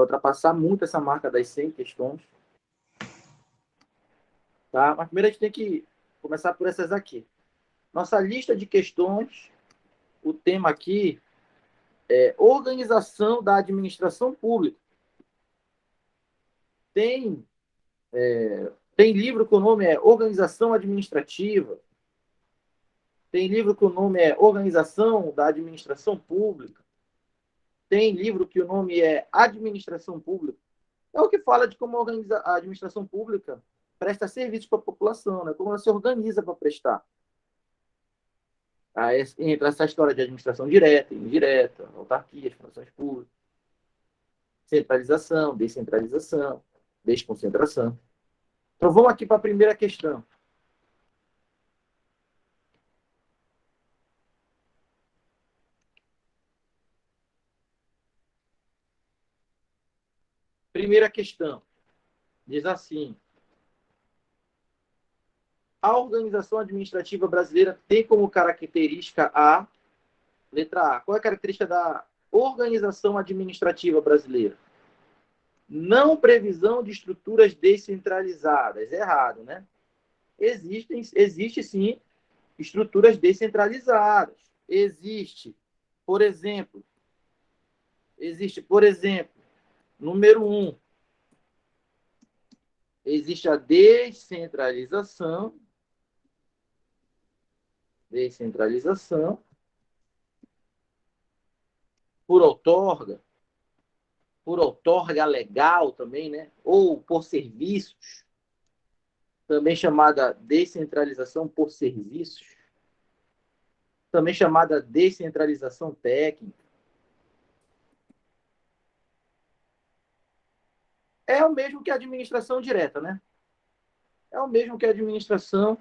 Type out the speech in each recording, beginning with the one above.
ultrapassar muito essa marca das 100 questões. Tá? Mas primeiro a gente tem que começar por essas aqui. Nossa lista de questões, o tema aqui é organização da administração pública. Tem livro que o nome é Organização Administrativa. Tem livro que o nome é Organização da Administração Pública. Tem livro que o nome é Administração Pública. É o que fala de como a administração pública presta serviços para a população, né? Como ela se organiza para prestar. Aí entra essa história de administração direta, indireta, autarquias, funções públicas, centralização, descentralização, desconcentração. Então, vamos aqui para a primeira questão. Primeira questão. Diz assim: a organização administrativa brasileira tem como característica a letra A. Qual é a característica da organização administrativa brasileira? Não previsão de estruturas descentralizadas. Errado, né? Existe sim estruturas descentralizadas. Existe, por exemplo, número 1, existe a descentralização, por outorga legal também, né? Ou por serviços, também chamada descentralização por serviços, também chamada descentralização técnica. É o mesmo que a administração direta, né? É o mesmo que a administração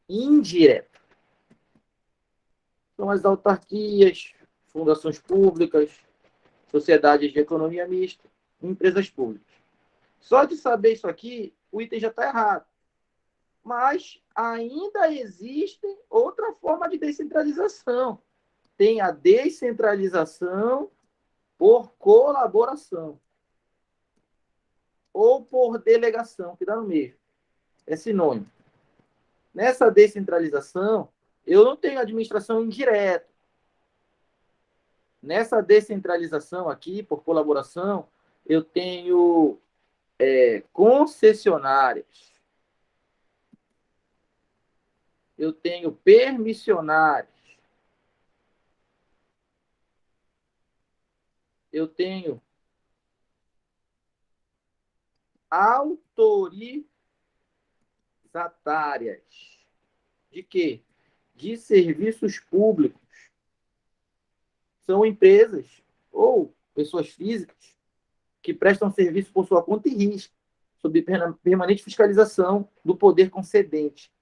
indireta. São as autarquias, fundações públicas, sociedades de economia mista, empresas públicas. Só de saber isso aqui, o item já está errado. Mas ainda existe outra forma de descentralização. Tem a descentralização por colaboração ou por delegação, que dá no mesmo. É sinônimo. Nessa descentralização, eu não tenho administração indireta. Nessa descentralização aqui, por colaboração, eu tenho concessionárias. Eu tenho permissionários. Eu tenho autorizatárias. De quê? De serviços públicos. São empresas ou pessoas físicas que prestam serviço por sua conta e risco, sob permanente fiscalização do poder concedente.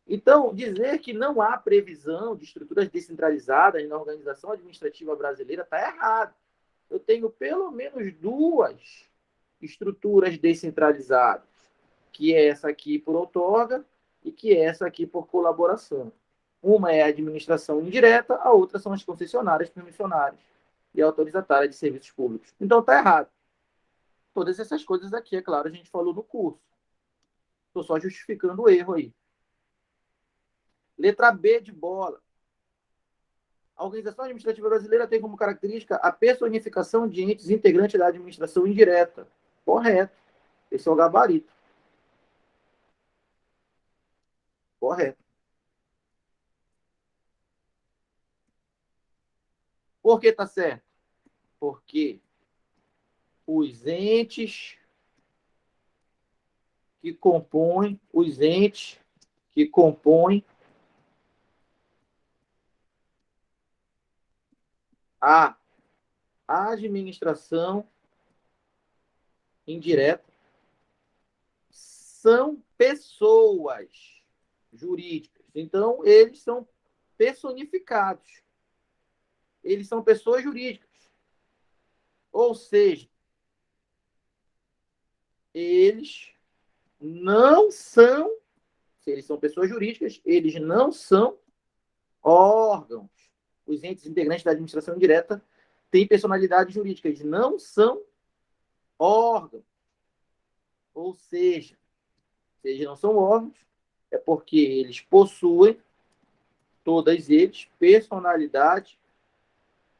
Então, dizer que não há previsão de estruturas descentralizadas na organização administrativa brasileira está errado. Eu tenho pelo menos duas estruturas descentralizadas, que é essa aqui por outorga e que é essa aqui por colaboração. Uma é a administração indireta, a outra são as concessionárias, permissionárias e autorizatárias de serviços públicos. Então, está errado. Todas essas coisas aqui, é claro, a gente falou no curso. Estou só justificando o erro aí. Letra B de bola. A organização administrativa brasileira tem como característica a personificação de entes integrantes da administração indireta. Correto. Esse é o gabarito. Correto. Por que está certo? Porque os entes que compõem a administração indireta são pessoas jurídicas. Então, eles são personificados. Eles são pessoas jurídicas. Ou seja, eles não são, se eles são pessoas jurídicas, eles não são órgãos. Os entes integrantes da administração indireta têm personalidade jurídica, eles não são órgãos. Ou seja, se eles não são órgãos, é porque eles possuem, todos eles, personalidade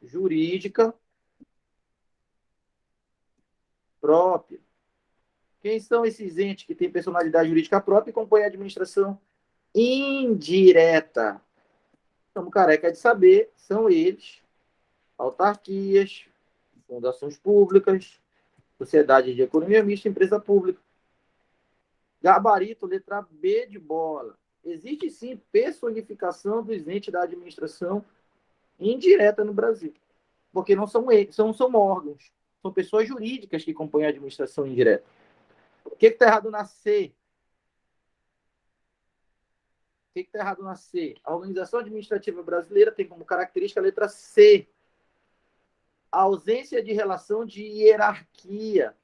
jurídica própria. Quem são esses entes que têm personalidade jurídica própria e compõem a administração indireta? Estamos careca de saber, são eles, autarquias, fundações públicas, sociedade de economia mista, empresa pública. Gabarito, letra B de bola. Existe sim personificação dos entes da administração indireta no Brasil, porque não são órgãos, são pessoas jurídicas que compõem a administração indireta. O que está errado na C? O que está errado na C? A organização administrativa brasileira tem como característica a letra C, a ausência de relação de hierarquia.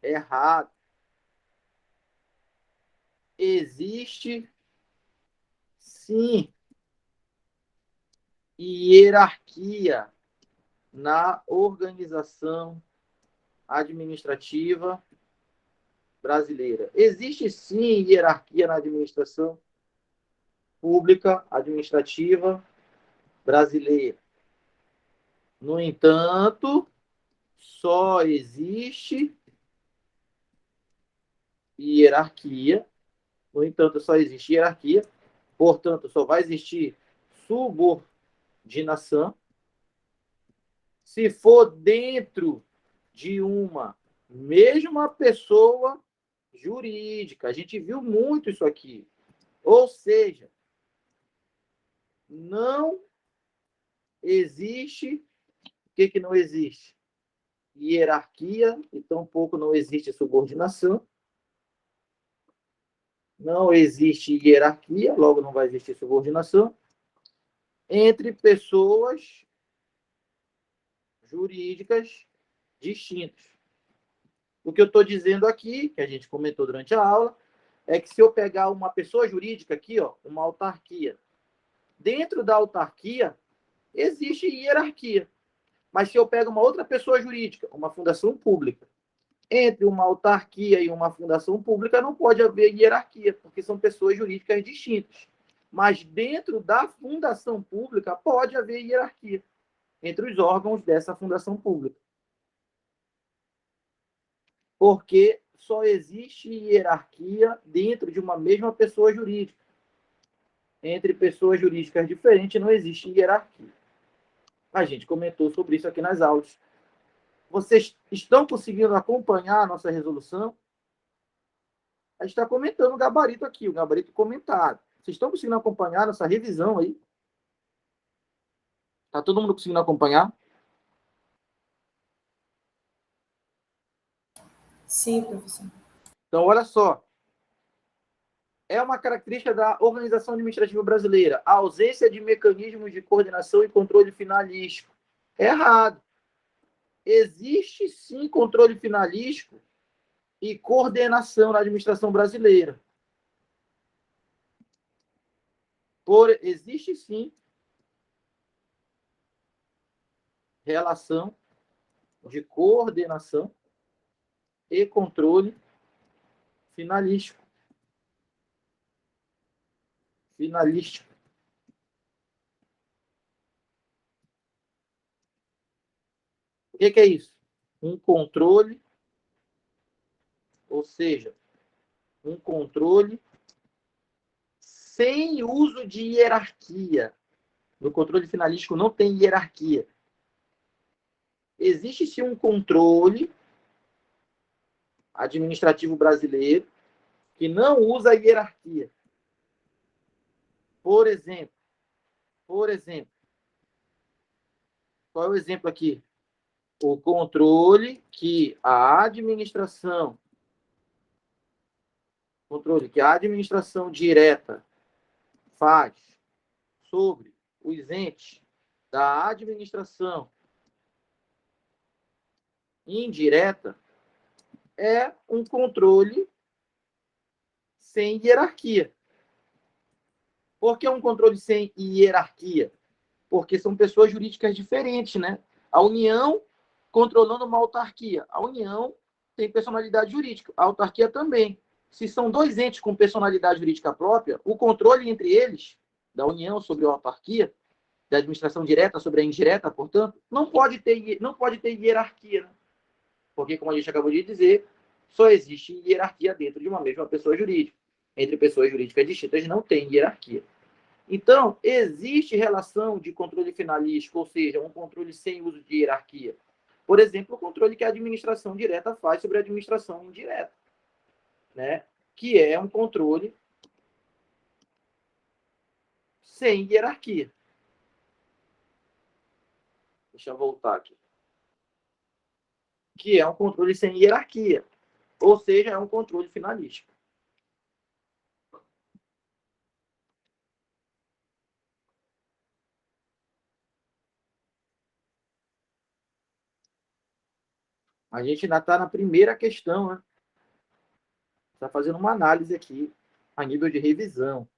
Errado. Existe, sim, hierarquia na organização administrativa brasileira. Existe, sim, hierarquia na administração pública administrativa brasileira. No entanto, só existe hierarquia. No entanto, só existe hierarquia. Portanto, só vai existir subordinação se for dentro de uma mesma pessoa jurídica. A gente viu muito isso aqui. Ou seja, não existe. O que não existe? Hierarquia, e tampouco não existe subordinação. Não existe hierarquia, logo não vai existir subordinação entre pessoas jurídicas distintas. O que eu estou dizendo aqui, que a gente comentou durante a aula, é que se eu pegar uma pessoa jurídica aqui, ó, uma autarquia, dentro da autarquia existe hierarquia. Mas se eu pego uma outra pessoa jurídica, uma fundação pública, entre uma autarquia e uma fundação pública não pode haver hierarquia, porque são pessoas jurídicas distintas. Mas dentro da fundação pública pode haver hierarquia entre os órgãos dessa fundação pública. Porque só existe hierarquia dentro de uma mesma pessoa jurídica. Entre pessoas jurídicas diferentes não existe hierarquia. A gente comentou sobre isso aqui nas aulas. Vocês estão conseguindo acompanhar a nossa resolução? A gente está comentando o gabarito aqui, o gabarito comentado. Vocês estão conseguindo acompanhar nossa revisão aí? Está todo mundo conseguindo acompanhar? Sim, professor. Então, olha só. É uma característica da organização administrativa brasileira a ausência de mecanismos de coordenação e controle finalístico. É errado. Existe, sim, controle finalístico e coordenação na administração brasileira. Existe, sim, relação de coordenação e controle finalístico. O que é isso? Um controle, ou seja, um controle sem uso de hierarquia. No controle finalístico não tem hierarquia. Existe sim um controle administrativo brasileiro que não usa hierarquia. Por exemplo, qual é o exemplo aqui? O controle que a administração direta faz sobre os entes da administração indireta é um controle sem hierarquia. Por que um controle sem hierarquia? Porque são pessoas jurídicas diferentes, né? A União controlando uma autarquia. A União tem personalidade jurídica, a autarquia também. Se são dois entes com personalidade jurídica própria, o controle entre eles, da União sobre a autarquia, da administração direta sobre a indireta, portanto, não pode ter hierarquia, né? Porque, como a gente acabou de dizer, só existe hierarquia dentro de uma mesma pessoa jurídica. Entre pessoas jurídicas distintas não tem hierarquia. Então, existe relação de controle finalístico, ou seja, um controle sem uso de hierarquia. Por exemplo, o controle que a administração direta faz sobre a administração indireta, né? Que é um controle sem hierarquia. Deixa eu voltar aqui. Que é um controle sem hierarquia, ou seja, é um controle finalístico. A gente ainda está na primeira questão, né? Está fazendo uma análise aqui a nível de revisão.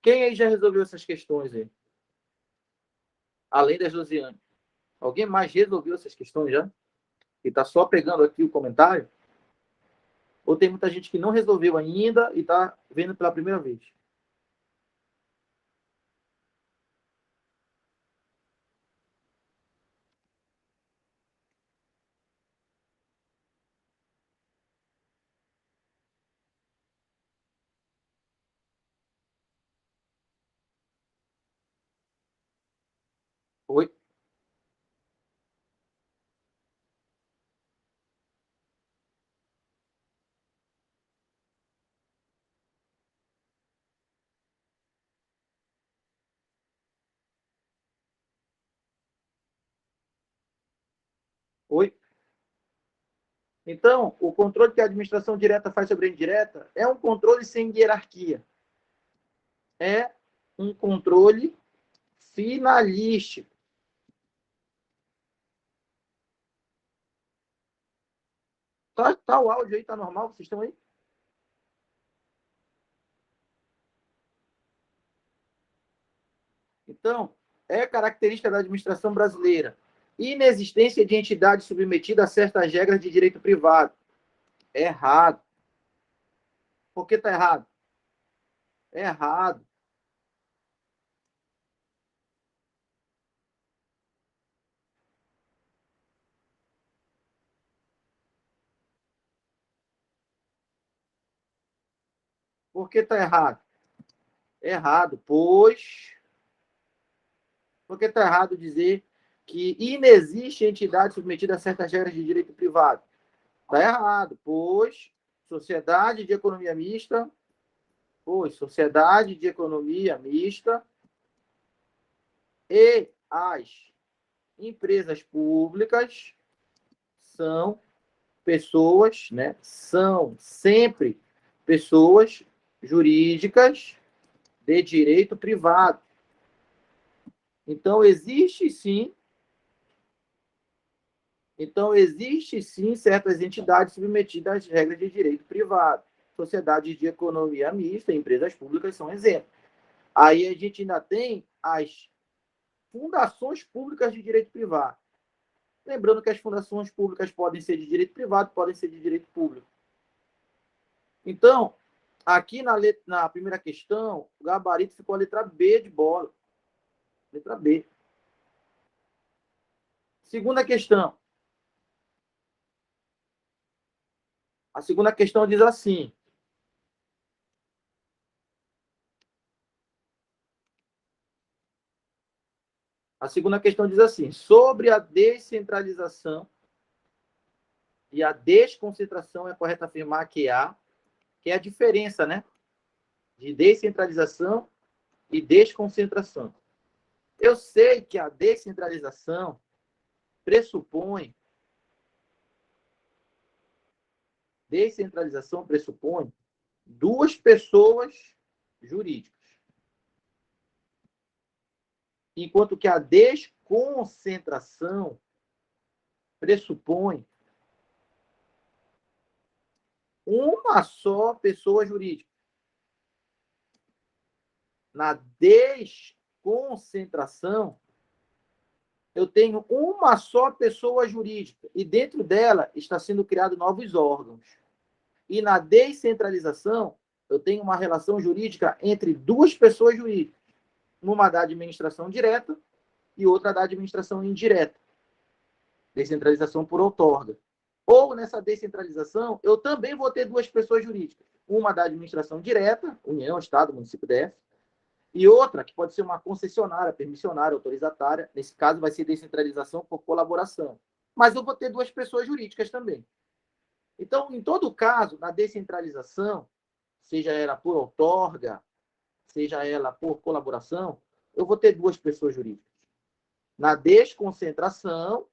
Quem aí já resolveu essas questões aí? Além da Josiane. Alguém mais resolveu essas questões já? E está só pegando aqui o comentário? Ou tem muita gente que não resolveu ainda e está vendo pela primeira vez? Oi? Oi? Então, o controle que a administração direta faz sobre a indireta é um controle sem hierarquia. É um controle finalístico. Tá o áudio aí, tá normal? Vocês estão aí? Então, é característica da administração brasileira. Inexistência de entidade submetida a certas regras de direito privado. É errado. Por que está errado? É errado. Por que está errado? É errado, pois. Por que está errado dizer que inexiste entidade submetida a certas regras de direito privado? Está errado, pois sociedade de economia mista, e as empresas públicas são pessoas, né? São sempre pessoas jurídicas de direito privado. Então existe sim certas entidades submetidas às regras de direito privado. Sociedades de economia mista, empresas públicas são exemplos. Aí a gente ainda tem as fundações públicas de direito privado. Lembrando que as fundações públicas podem ser de direito privado, podem ser de direito público. Então, aqui na primeira questão, o gabarito ficou a letra B de bola. Letra B. Segunda questão. A segunda questão diz assim: sobre a descentralização e a desconcentração, é correto afirmar que é a diferença, né? De descentralização e desconcentração. Eu sei que a descentralização pressupõe duas pessoas jurídicas, enquanto que a desconcentração pressupõe uma só pessoa jurídica. Na desconcentração, eu tenho uma só pessoa jurídica e dentro dela está sendo criado novos órgãos. E na descentralização, eu tenho uma relação jurídica entre duas pessoas jurídicas, uma da administração direta e outra da administração indireta. Descentralização por outorga. Ou nessa descentralização, eu também vou ter duas pessoas jurídicas, uma da administração direta, União, Estado, município, DF, e outra, que pode ser uma concessionária, permissionária, autorizatária. Nesse caso, vai ser descentralização por colaboração. Mas eu vou ter duas pessoas jurídicas também. Então, em todo caso, na descentralização, seja ela por outorga, seja ela por colaboração, eu vou ter duas pessoas jurídicas. Na desconcentração,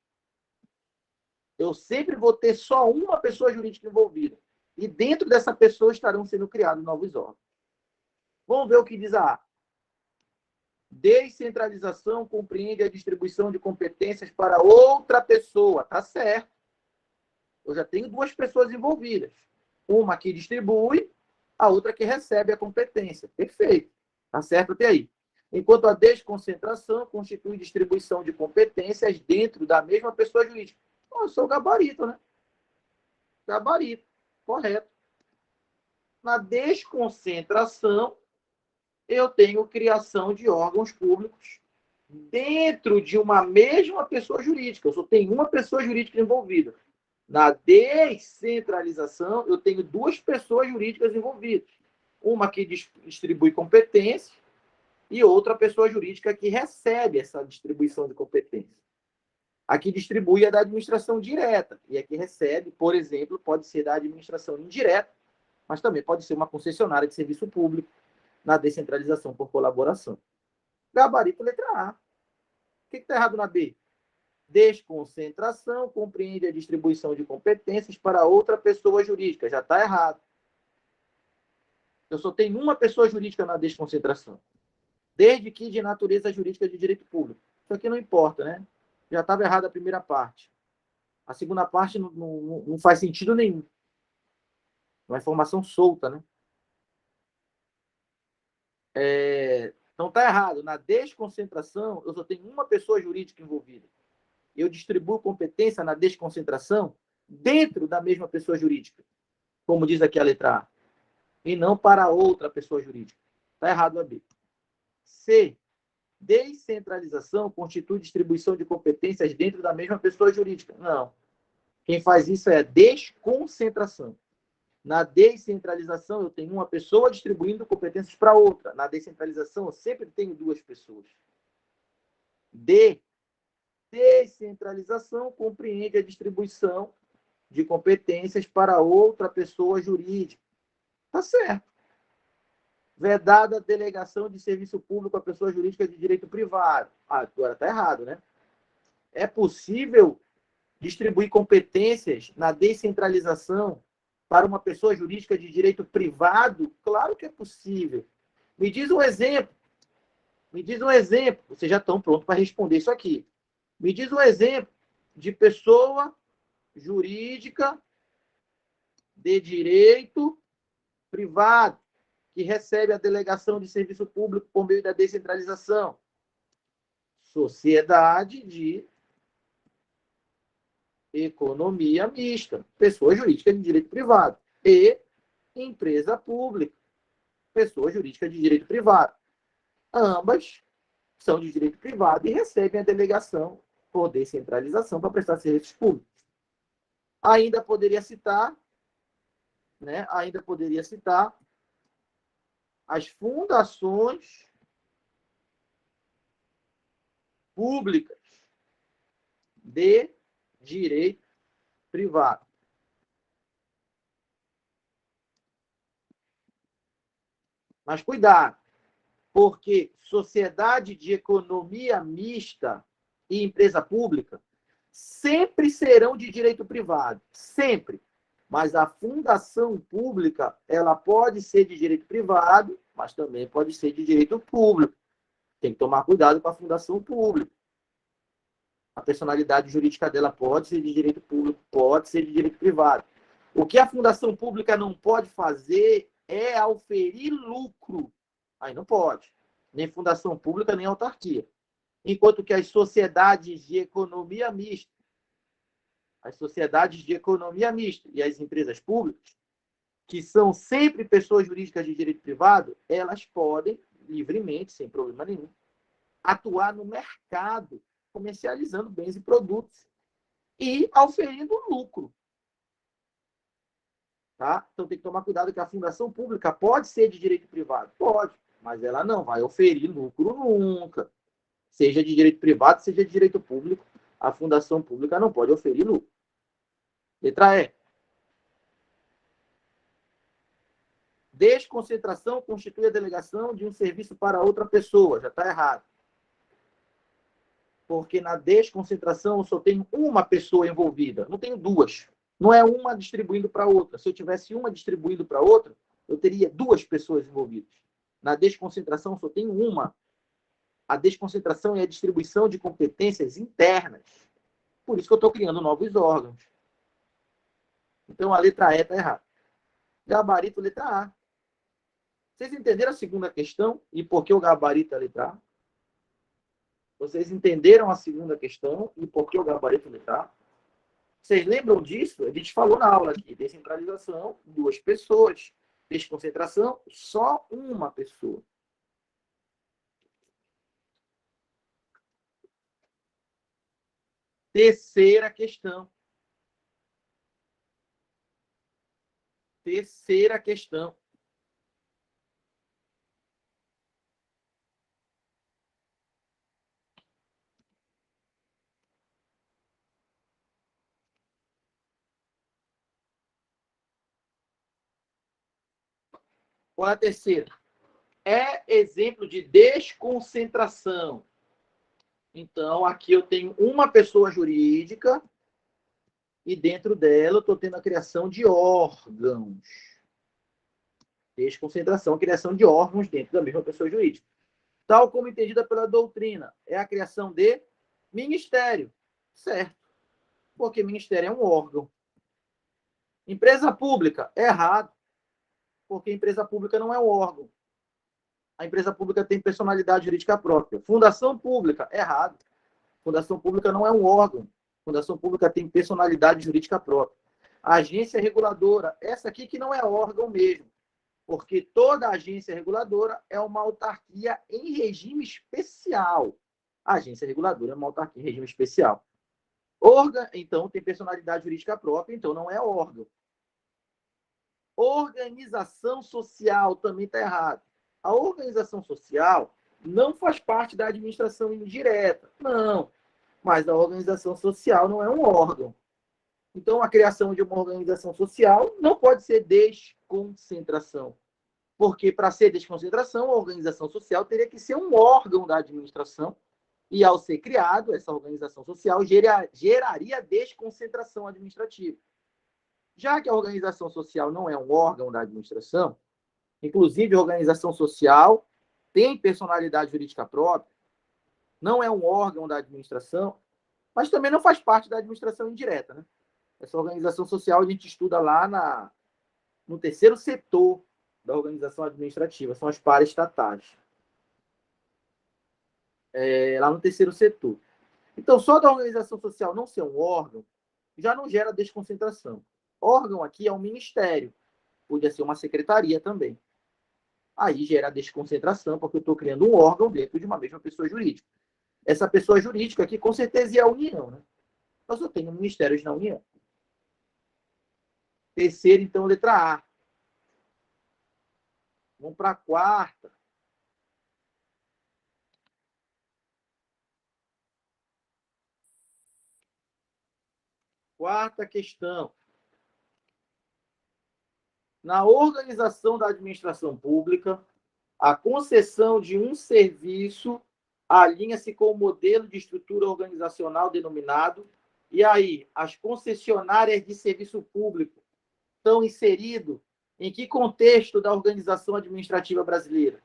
eu sempre vou ter só uma pessoa jurídica envolvida. E dentro dessa pessoa estarão sendo criados novos órgãos. Vamos ver o que diz a A. Descentralização compreende a distribuição de competências para outra pessoa. Tá certo. Eu já tenho duas pessoas envolvidas. Uma que distribui, a outra que recebe a competência. Perfeito. Tá certo até aí. Enquanto a desconcentração constitui distribuição de competências dentro da mesma pessoa jurídica. Eu sou gabarito, né? Gabarito. Correto. Na desconcentração, eu tenho criação de órgãos públicos dentro de uma mesma pessoa jurídica. Eu só tenho uma pessoa jurídica envolvida. Na descentralização, eu tenho duas pessoas jurídicas envolvidas. Uma que distribui competências e outra pessoa jurídica que recebe essa distribuição de competências. A que distribui é da administração direta e a que recebe, por exemplo, pode ser da administração indireta, mas também pode ser uma concessionária de serviço público na descentralização por colaboração. Gabarito letra A. O que está errado na B? Desconcentração compreende a distribuição de competências para outra pessoa jurídica. Já está errado. Eu só tenho uma pessoa jurídica na desconcentração. Desde que de natureza jurídica de direito público. Isso aqui não importa, né? Já estava errado a primeira parte. A segunda parte não faz sentido nenhum. Uma informação solta, né? Então está errado. Na desconcentração, eu só tenho uma pessoa jurídica envolvida. Eu distribuo competência na desconcentração dentro da mesma pessoa jurídica, como diz aqui a letra A, e não para outra pessoa jurídica. Está errado a B. C. Descentralização constitui distribuição de competências dentro da mesma pessoa jurídica. Não. Quem faz isso é a desconcentração. Na descentralização, eu tenho uma pessoa distribuindo competências para outra. Na descentralização, eu sempre tenho duas pessoas. D. Descentralização compreende a distribuição de competências para outra pessoa jurídica. Tá certo. Vedada a delegação de serviço público à pessoa jurídica de direito privado. Agora tá errado, né? É possível distribuir competências na descentralização para uma pessoa jurídica de direito privado? Claro que é possível. Me diz um exemplo. Me diz um exemplo. Vocês já estão prontos para responder isso aqui. Me diz um exemplo de pessoa jurídica de direito privado que recebe a delegação de serviço público por meio da descentralização. Sociedade de economia mista, pessoa jurídica de direito privado. E empresa pública, pessoa jurídica de direito privado. Ambas são de direito privado e recebem a delegação por descentralização para prestar serviços públicos. Ainda poderia citar, né? Ainda poderia citar as fundações públicas de direito privado. Mas cuidado, porque sociedade de economia mista e empresa pública sempre serão de direito privado, sempre. Mas a fundação pública, ela pode ser de direito privado, mas também pode ser de direito público. Tem que tomar cuidado com a fundação pública. A personalidade jurídica dela pode ser de direito público, pode ser de direito privado. O que a fundação pública não pode fazer é auferir lucro. Aí não pode. Nem fundação pública, nem autarquia. Enquanto que as sociedades de economia mista, e as empresas públicas, que são sempre pessoas jurídicas de direito privado, elas podem, livremente, sem problema nenhum, atuar no mercado, comercializando bens e produtos e auferindo lucro. Tá? Então tem que tomar cuidado que a fundação pública pode ser de direito privado, pode, mas ela não vai oferir lucro nunca. Seja de direito privado, seja de direito público, a fundação pública não pode oferir lucro. Letra E. Desconcentração constitui a delegação de um serviço para outra pessoa. Já está errado. Porque na desconcentração eu só tenho uma pessoa envolvida, não tenho duas. Não é uma distribuindo para outra. Se eu tivesse uma distribuindo para outra, eu teria duas pessoas envolvidas. Na desconcentração só tenho uma. A desconcentração é a distribuição de competências internas. Por isso que eu estou criando novos órgãos. Então a letra E está errada. Gabarito, letra A. Vocês entenderam a segunda questão e por que o gabarito é a letra A? Vocês entenderam a segunda questão e por que o gabarito é a letra A? Vocês lembram disso? A gente falou na aula aqui. Descentralização, duas pessoas. Desconcentração, só uma pessoa. Terceira questão. Terceira questão. Qual é a terceira? É exemplo de desconcentração. Então, aqui eu tenho uma pessoa jurídica e dentro dela eu estou tendo a criação de órgãos. Desconcentração, criação de órgãos dentro da mesma pessoa jurídica. Tal como entendida pela doutrina, é a criação de ministério. Certo. Porque ministério é um órgão. Empresa pública, é errado. Porque empresa pública não é um órgão. A empresa pública tem personalidade jurídica própria. Fundação pública, errado. Fundação pública não é um órgão. Fundação pública tem personalidade jurídica própria. A agência reguladora, essa aqui que não é órgão mesmo, porque toda agência reguladora é uma autarquia em regime especial. A agência reguladora é uma autarquia em regime especial. Então, tem personalidade jurídica própria, então não é órgão. Organização social também está errado. A organização social não faz parte da administração indireta. Não. Mas a organização social não é um órgão. Então, a criação de uma organização social não pode ser desconcentração. Porque, para ser desconcentração, a organização social teria que ser um órgão da administração. E, ao ser criado, essa organização social geraria desconcentração administrativa. Já que a organização social não é um órgão da administração, inclusive a organização social tem personalidade jurídica própria, não é um órgão da administração, mas também não faz parte da administração indireta. Né? Essa organização social a gente estuda lá no terceiro setor da organização administrativa, são as paraestatais. Lá no terceiro setor. Então, só da organização social não ser um órgão, já não gera desconcentração. Órgão aqui é um ministério, podia ser uma secretaria também. Aí gera desconcentração, porque eu estou criando um órgão dentro de uma mesma pessoa jurídica. Essa pessoa jurídica aqui, com certeza, é a União. Né? Nós só temos ministérios na União. Terceira, então, letra A. Vamos para a quarta. Quarta questão. Na organização da administração pública, a concessão de um serviço alinha-se com o modelo de estrutura organizacional denominado, e aí, as concessionárias de serviço público estão inseridas em que contexto da organização administrativa brasileira?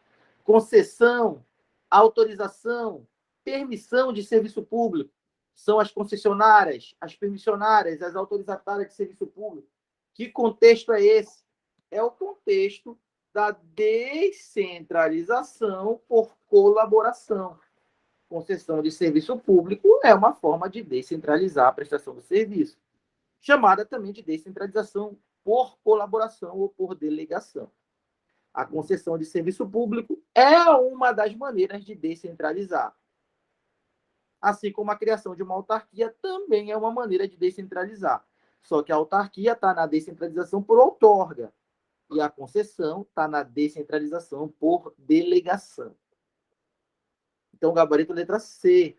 Concessão, autorização, permissão de serviço público. São as concessionárias, as permissionárias, as autorizatárias de serviço público Que contexto é esse? É o contexto da descentralização por colaboração. Concessão de serviço público é uma forma de descentralizar a prestação do serviço, chamada também de descentralização por colaboração ou por delegação. A concessão de serviço público é uma das maneiras de descentralizar. Assim como a criação de uma autarquia também é uma maneira de descentralizar. Só que a autarquia está na descentralização por outorga e a concessão está na descentralização por delegação. Então, gabarito letra C.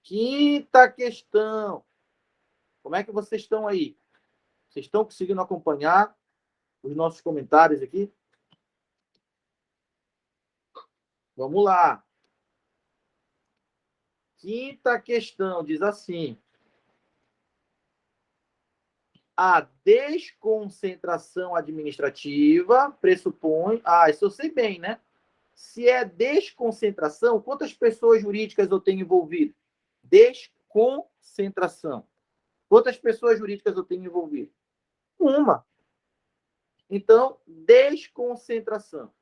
Quinta questão. Como é que vocês estão aí? Vocês estão conseguindo acompanhar os nossos comentários aqui? Vamos lá. Quinta questão diz assim: a desconcentração administrativa pressupõe... isso eu sei bem, né? Se é desconcentração, quantas pessoas jurídicas eu tenho envolvido? Desconcentração. Quantas pessoas jurídicas eu tenho envolvido? Uma. Então, desconcentração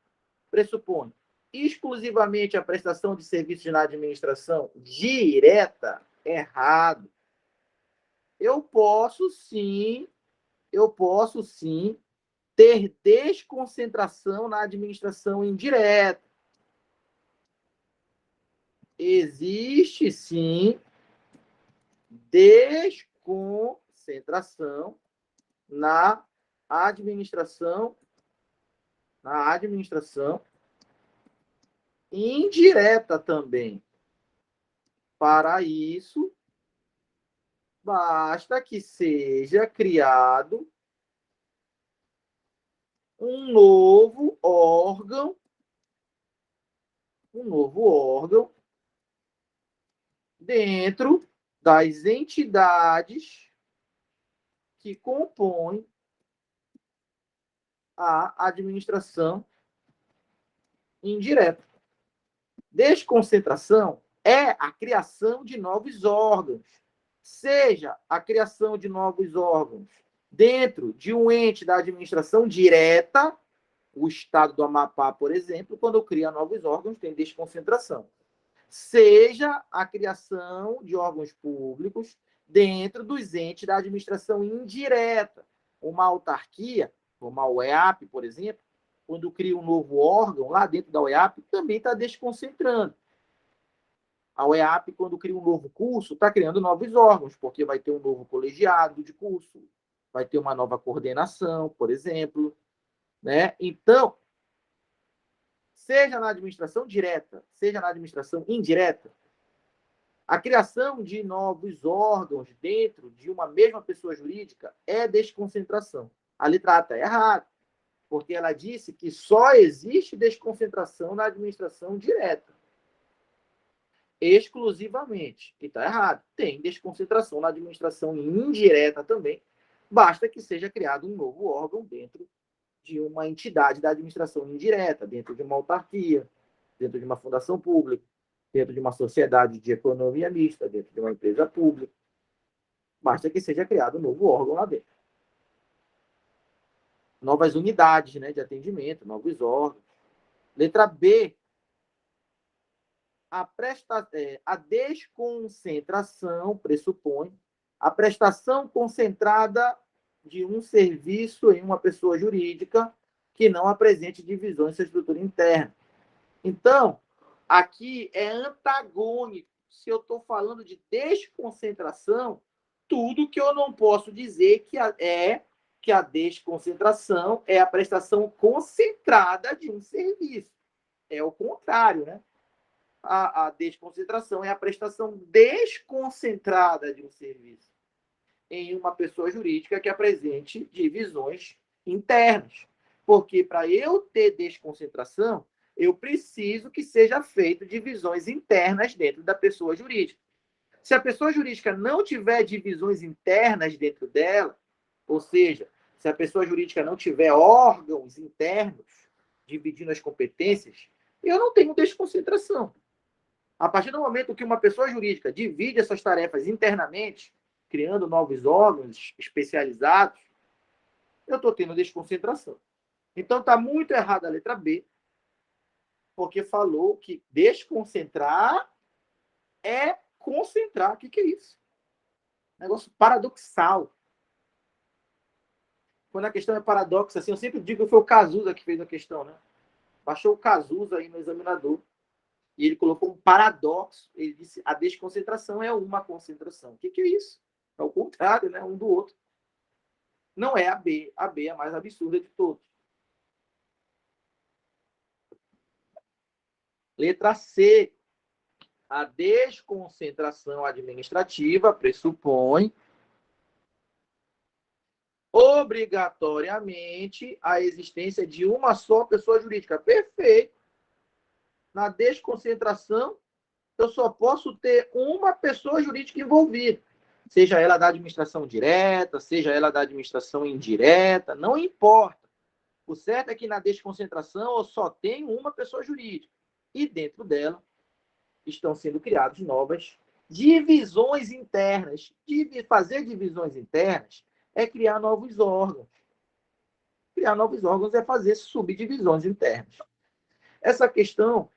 pressupõe exclusivamente a prestação de serviços na administração direta? Errado. Eu posso sim ter desconcentração na administração indireta. Existe sim desconcentração na administração indireta também. Para isso, basta que seja criado um novo órgão dentro das entidades que compõem a administração indireta. Desconcentração é a criação de novos órgãos, seja a criação de novos órgãos dentro de um ente da administração direta, o Estado do Amapá, por exemplo, quando cria novos órgãos, tem desconcentração. Seja a criação de órgãos públicos dentro dos entes da administração indireta. Uma autarquia, como a UEAP, por exemplo, quando cria um novo órgão lá dentro da UEAP, também está desconcentrando. A UEAP, quando cria um novo curso, está criando novos órgãos, porque vai ter um novo colegiado de curso, vai ter uma nova coordenação, por exemplo. Né? Então, seja na administração direta, seja na administração indireta, a criação de novos órgãos dentro de uma mesma pessoa jurídica é desconcentração. A letra A está errada, porque ela disse que só existe desconcentração na administração direta. Exclusivamente. E está errado. Tem desconcentração na administração indireta também. Basta que seja criado um novo órgão dentro de uma entidade da administração indireta, dentro de uma autarquia, dentro de uma fundação pública, dentro de uma sociedade de economia mista, dentro de uma empresa pública. Basta que seja criado um novo órgão lá dentro. Novas unidades, né, de atendimento, novos órgãos. Letra B. A desconcentração pressupõe a prestação concentrada de um serviço em uma pessoa jurídica que não apresente divisões em sua estrutura interna. Então, aqui é antagônico. Se eu estou falando de desconcentração, tudo que eu não posso dizer que a desconcentração é a prestação concentrada de um serviço. É o contrário, né? A desconcentração é a prestação desconcentrada de um serviço em uma pessoa jurídica que apresente divisões internas. Porque para eu ter desconcentração, eu preciso que seja feito divisões internas dentro da pessoa jurídica. Se a pessoa jurídica não tiver divisões internas dentro dela, ou seja, se a pessoa jurídica não tiver órgãos internos dividindo as competências, eu não tenho desconcentração. A partir do momento que uma pessoa jurídica divide essas tarefas internamente, criando novos órgãos especializados, eu estou tendo desconcentração. Então, está muito errada a letra B, porque falou que desconcentrar é concentrar. O que é isso? Negócio paradoxal. Quando a questão é paradoxa, assim, eu sempre digo que foi o Cazuza que fez a questão, né? Baixou o Cazuza aí no examinador e ele colocou um paradoxo. Ele disse: a desconcentração é uma concentração. O que é isso? É o contrário, né? Um do outro. Não é a B. A B é a mais absurda de todos. Letra C. A desconcentração administrativa pressupõe obrigatoriamente a existência de uma só pessoa jurídica. Perfeito. Na desconcentração, eu só posso ter uma pessoa jurídica envolvida. Seja ela da administração direta, seja ela da administração indireta, não importa. O certo é que na desconcentração eu só tenho uma pessoa jurídica. E dentro dela estão sendo criadas novas divisões internas. Fazer divisões internas é criar novos órgãos. Criar novos órgãos é fazer subdivisões internas. Essa questão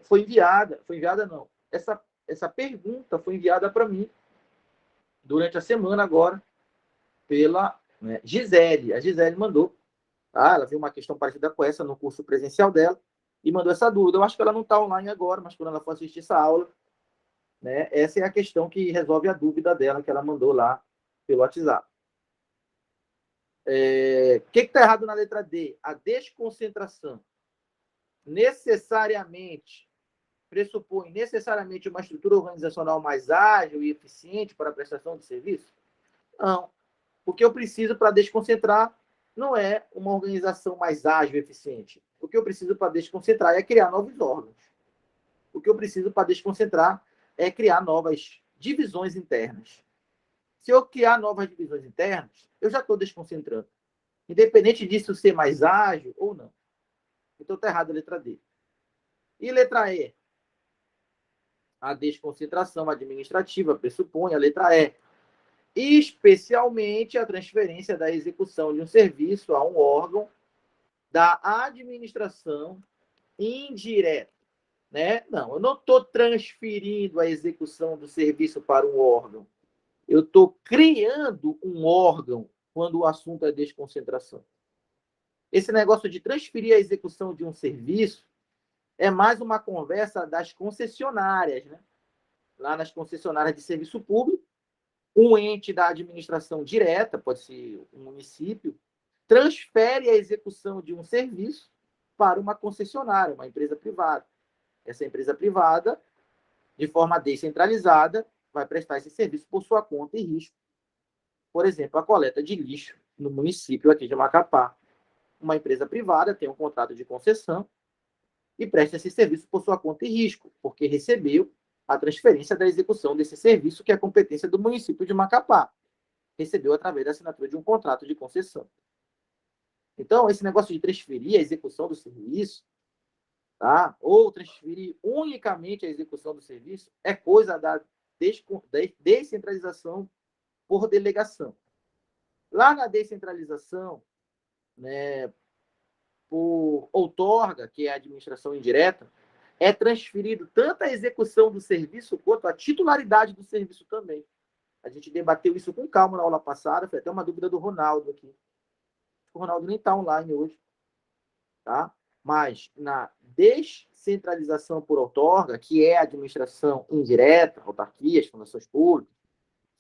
foi enviada não. Essa pergunta foi enviada para mim durante a semana agora pela Gisele. A Gisele mandou. Ela viu uma questão parecida com essa no curso presencial dela e mandou essa dúvida. Eu acho que ela não está online agora, mas quando ela for assistir essa aula, né, essa é a questão que resolve a dúvida dela, que ela mandou lá pelo WhatsApp. O que está errado na letra D? A desconcentração pressupõe necessariamente uma estrutura organizacional mais ágil e eficiente para a prestação de serviço? Não. O que eu preciso para desconcentrar não é uma organização mais ágil e eficiente. O que eu preciso para desconcentrar é criar novos órgãos. O que eu preciso para desconcentrar é criar novas divisões internas. Se eu criar novas divisões internas, eu já estou desconcentrando. Independente disso ser mais ágil ou não. Então está errado a letra D. E letra E? A desconcentração administrativa pressupõe, a letra E, especialmente a transferência da execução de um serviço a um órgão da administração indireta. Né? Não, eu não estou transferindo a execução do serviço para um órgão. Eu estou criando um órgão quando o assunto é desconcentração. Esse negócio de transferir a execução de um serviço é mais uma conversa das concessionárias, né? Lá nas concessionárias de serviço público, um ente da administração direta, pode ser um município, transfere a execução de um serviço para uma concessionária, uma empresa privada. Essa empresa privada, de forma descentralizada, vai prestar esse serviço por sua conta e risco. Por exemplo, a coleta de lixo no município aqui de Macapá. Uma empresa privada tem um contrato de concessão e presta esse serviço por sua conta e risco, porque recebeu a transferência da execução desse serviço, que é a competência do município de Macapá. Recebeu através da assinatura de um contrato de concessão. Então, esse negócio de transferir a execução do serviço, tá? Ou transferir unicamente a execução do serviço, é coisa da descentralização por delegação. Lá na descentralização, né, por outorga, que é a administração indireta, é transferido tanto a execução do serviço quanto a titularidade do serviço também. A gente debateu isso com calma na aula passada, foi até uma dúvida do Ronaldo aqui. O Ronaldo nem está online hoje, tá? Mas na descentralização por outorga, que é a administração indireta, autarquias, fundações públicas,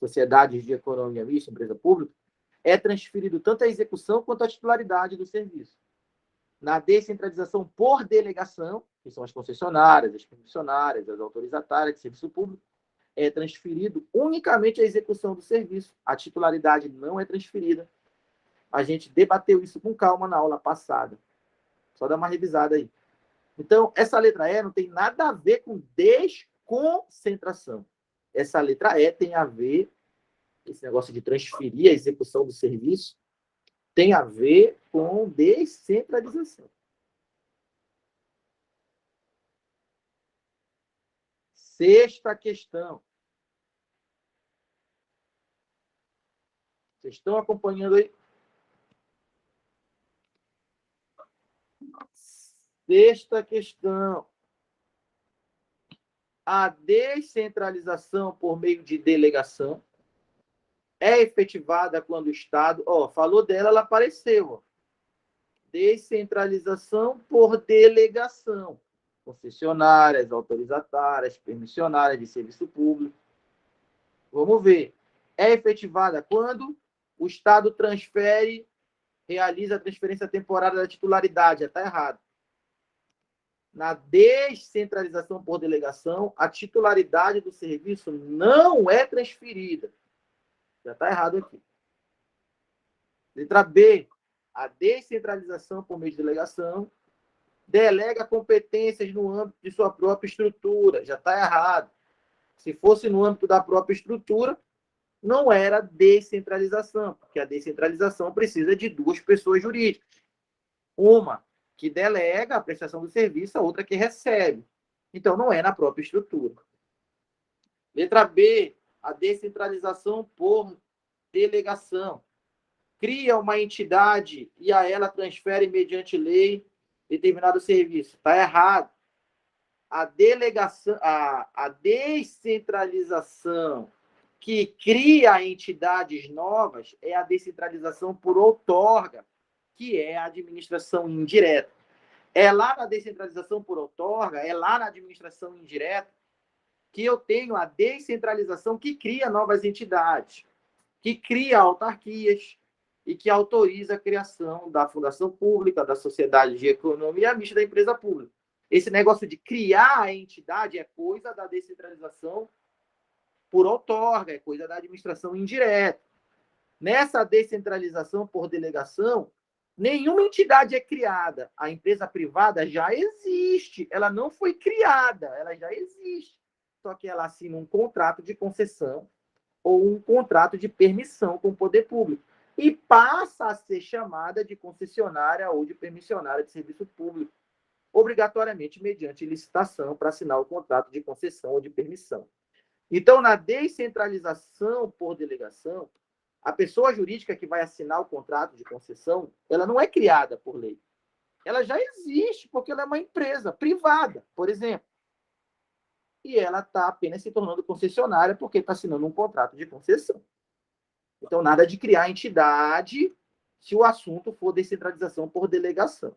sociedades de economia mista, empresa pública, é transferido tanto a execução quanto a titularidade do serviço. Na descentralização por delegação, que são as concessionárias, as permissionárias, as autorizatárias de serviço público, é transferido unicamente a execução do serviço. A titularidade não é transferida. A gente debateu isso com calma na aula passada. Só dá uma revisada aí. Então, essa letra E não tem nada a ver com desconcentração. Essa letra E tem a ver, esse negócio de transferir a execução do serviço, tem a ver com descentralização. Sexta questão. Vocês estão acompanhando aí? Sexta questão. A descentralização por meio de delegação é efetivada quando o Estado... falou dela, ela apareceu. Descentralização por delegação. Concessionárias, autorizatárias, permissionárias de serviço público. Vamos ver. É efetivada quando o Estado realiza a transferência temporária da titularidade. Já está errado. Na descentralização por delegação, a titularidade do serviço não é transferida. Já está errado aqui. Letra B. A descentralização por meio de delegação delega competências no âmbito de sua própria estrutura. Já está errado. Se fosse no âmbito da própria estrutura, não era descentralização, porque a descentralização precisa de duas pessoas jurídicas. Uma que delega a prestação do serviço, a outra que recebe. Então, não é na própria estrutura. Letra B, a descentralização por delegação. Cria uma entidade e a ela transfere, mediante lei, determinado serviço. Está errado. A descentralização que cria entidades novas é a descentralização por outorga, que é a administração indireta. É lá na descentralização por outorga, é lá na administração indireta, que eu tenho a descentralização que cria novas entidades, que cria autarquias e que autoriza a criação da fundação pública, da sociedade de economia mista, da empresa pública. Esse negócio de criar a entidade é coisa da descentralização por outorga, é coisa da administração indireta. Nessa descentralização por delegação, nenhuma entidade é criada. A empresa privada já existe. Ela não foi criada, ela já existe. Só que ela assina um contrato de concessão ou um contrato de permissão com o poder público e passa a ser chamada de concessionária ou de permissionária de serviço público, obrigatoriamente mediante licitação para assinar o contrato de concessão ou de permissão. Então, na descentralização por delegação, a pessoa jurídica que vai assinar o contrato de concessão, ela não é criada por lei. Ela já existe, porque ela é uma empresa privada, por exemplo. E ela está apenas se tornando concessionária porque está assinando um contrato de concessão. Então, nada de criar entidade se o assunto for descentralização por delegação.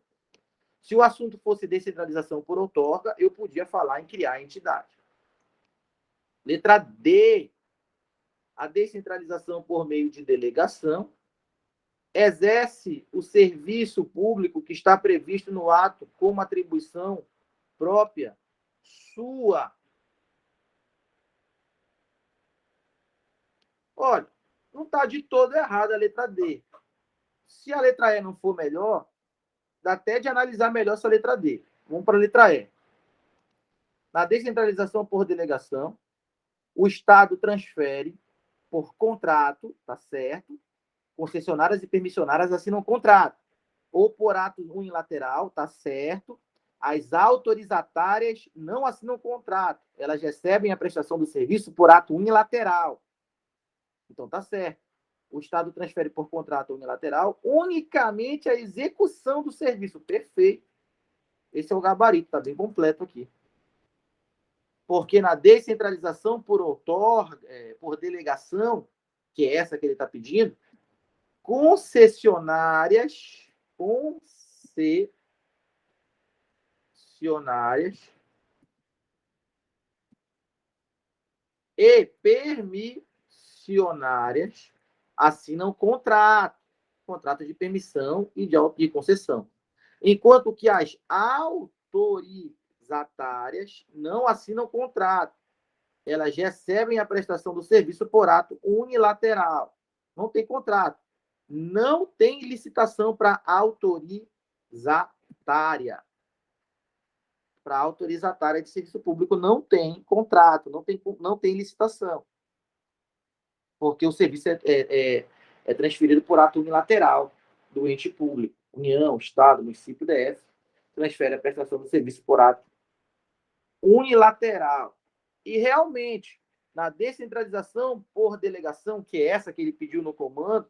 Se o assunto fosse descentralização por outorga, eu podia falar em criar entidade. Letra D. A descentralização por meio de delegação exerce o serviço público que está previsto no ato como atribuição própria sua. Olha, não está de todo errada a letra D. Se a letra E não for melhor, dá até de analisar melhor essa letra D. Vamos para a letra E. Na descentralização por delegação, o Estado transfere por contrato, tá certo? Concessionárias e permissionárias assinam contrato. Ou por ato unilateral, tá certo? As autorizatárias não assinam contrato. Elas recebem a prestação do serviço por ato unilateral. Então, tá certo. O Estado transfere por contrato unilateral unicamente a execução do serviço. Perfeito. Esse é o gabarito, tá bem completo aqui. Porque na descentralização por outorga, por delegação, que é essa que ele está pedindo, concessionárias e permissionárias assinam contrato de permissão e de concessão. Enquanto que as autorizatárias não assinam contrato. Elas recebem a prestação do serviço por ato unilateral. Não tem contrato. Não tem licitação para autorizatária. Para autorizatária de serviço público não tem contrato, não tem licitação. Porque o serviço é transferido por ato unilateral do ente público. União, Estado, município, DF, transfere a prestação do serviço por ato unilateral. E realmente, na descentralização por delegação, que é essa que ele pediu no comando,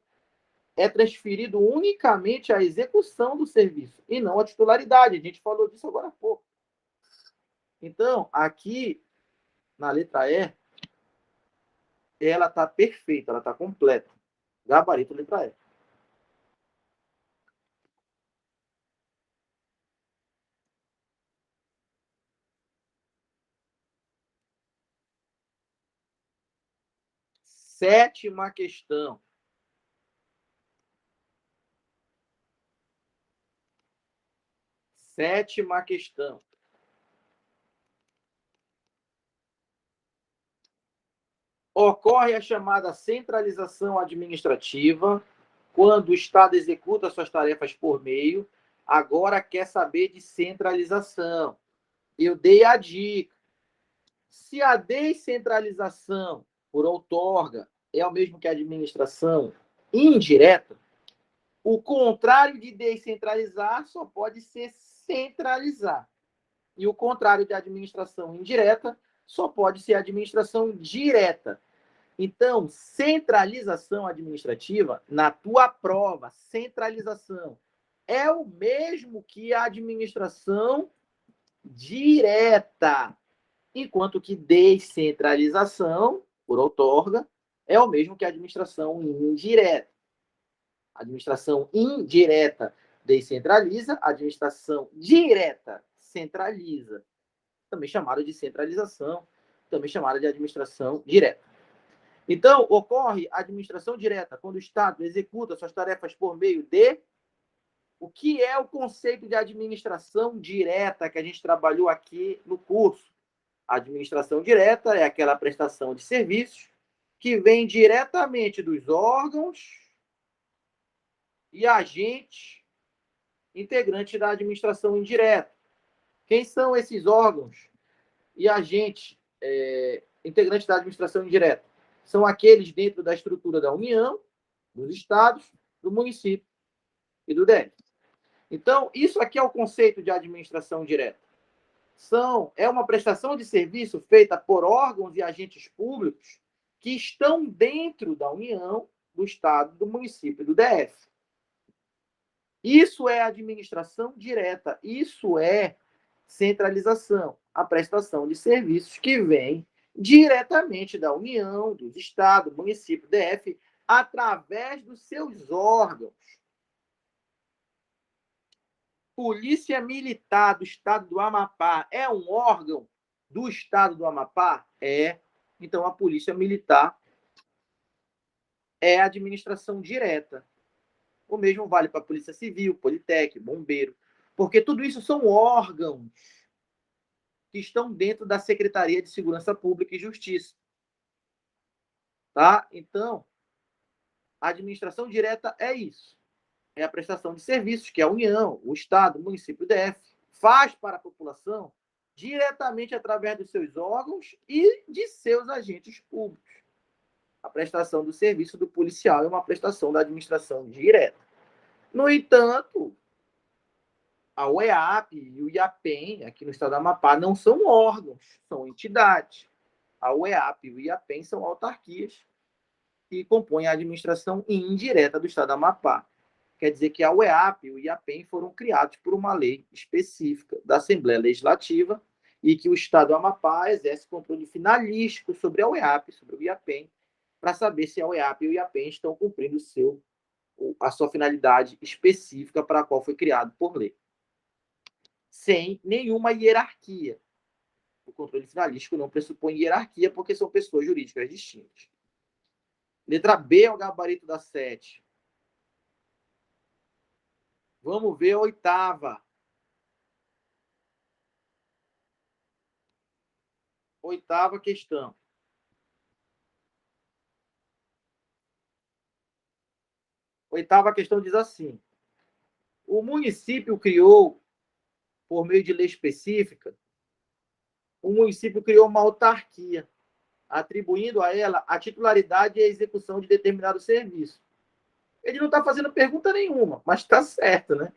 é transferido unicamente à execução do serviço e não à titularidade. A gente falou disso agora há pouco. Então, aqui, na letra E, ela está perfeita, ela está completa. Gabarito, letra E. Sétima questão. Sétima questão. Ocorre a chamada centralização administrativa, quando o Estado executa suas tarefas por meio, agora quer saber de centralização. Eu dei a dica. Se a descentralização por outorga é o mesmo que a administração indireta, o contrário de descentralizar só pode ser centralizar. E o contrário de administração indireta só pode ser administração direta. Então, centralização administrativa, na tua prova, centralização é o mesmo que a administração direta, enquanto que descentralização, por outorga, é o mesmo que a administração indireta. A administração indireta descentraliza, a administração direta centraliza. Também chamada de centralização, também chamada de administração direta. Então, ocorre a administração direta quando o Estado executa suas tarefas por meio de... O que é o conceito de administração direta que a gente trabalhou aqui no curso? A administração direta é aquela prestação de serviços que vem diretamente dos órgãos e agentes integrantes da administração indireta. Quem são esses órgãos e agentes integrantes da administração indireta? São aqueles dentro da estrutura da União, dos estados, do município e do DF. Então, isso aqui é o conceito de administração direta. É uma prestação de serviço feita por órgãos e agentes públicos que estão dentro da União, do Estado, do município e do DF. Isso é administração direta, isso é centralização, a prestação de serviços que vem diretamente da União, dos estados, município, DF, através dos seus órgãos. Polícia Militar do Estado do Amapá é um órgão do Estado do Amapá? É. Então, a Polícia Militar é a administração direta. O mesmo vale para a Polícia Civil, Politec, Bombeiro, porque tudo isso são órgãos que estão dentro da Secretaria de Segurança Pública e Justiça. Tá? Então, a administração direta é isso. É a prestação de serviços que a União, o Estado, o município, o DF faz para a população diretamente através dos seus órgãos e de seus agentes públicos. A prestação do serviço do policial é uma prestação da administração direta. No entanto, a UEAP e o IAPEM, aqui no estado do Amapá, não são órgãos, são entidades. A UEAP e o IAPEM são autarquias que compõem a administração indireta do estado do Amapá. Quer dizer que a UEAP e o IAPEM foram criados por uma lei específica da Assembleia Legislativa e que o estado do Amapá exerce controle finalístico sobre a UEAP, sobre o IAPEM, para saber se a UEAP e o IAPEM estão cumprindo a sua finalidade específica para a qual foi criado por lei. Sem nenhuma hierarquia. O controle finalístico não pressupõe hierarquia porque são pessoas jurídicas distintas. Letra B é o gabarito da 7. Vamos ver a 8ª. 8ª questão. Oitava questão diz assim: o município criou, por meio de lei específica, o município criou uma autarquia, atribuindo a ela a titularidade e a execução de determinado serviço. Ele não está fazendo pergunta nenhuma, mas está certo, né?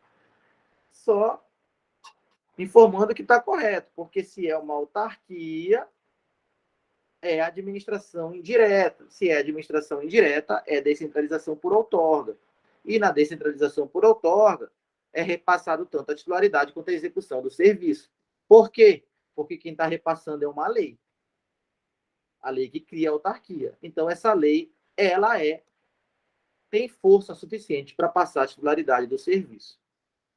Só informando que está correto, porque se é uma autarquia, é administração indireta. Se é administração indireta, é descentralização por outorga. E na descentralização por outorga, é repassado tanto a titularidade quanto a execução do serviço. Por quê? Porque quem está repassando é uma lei. A lei que cria a autarquia. Então, essa lei, ela tem força suficiente para passar a titularidade do serviço,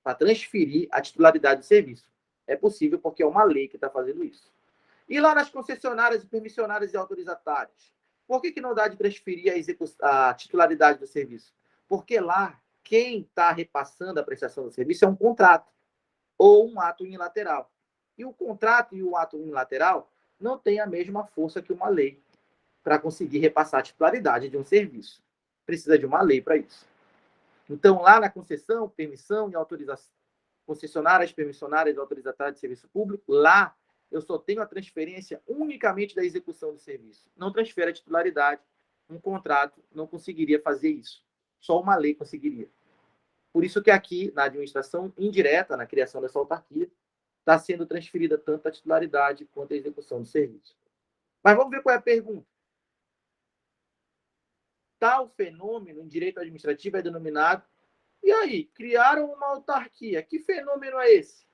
para transferir a titularidade do serviço. É possível porque é uma lei que está fazendo isso. E lá nas concessionárias, permissionárias e autorizatárias, por que não dá de transferir a titularidade do serviço? Porque lá, quem está repassando a prestação do serviço é um contrato ou um ato unilateral. E o contrato e o ato unilateral não têm a mesma força que uma lei para conseguir repassar a titularidade de um serviço. Precisa de uma lei para isso. Então, lá na concessão, permissão e autorização, concessionárias, permissionárias e autorizatárias de serviço público, lá eu só tenho a transferência unicamente da execução do serviço. Não transfere a titularidade. Um contrato não conseguiria fazer isso. Só uma lei conseguiria. Por isso que aqui, na administração indireta, na criação dessa autarquia, está sendo transferida tanto a titularidade quanto a execução do serviço. Mas vamos ver qual é a pergunta. Tal fenômeno em direito administrativo é denominado. E aí, criaram uma autarquia. Que fenômeno é esse?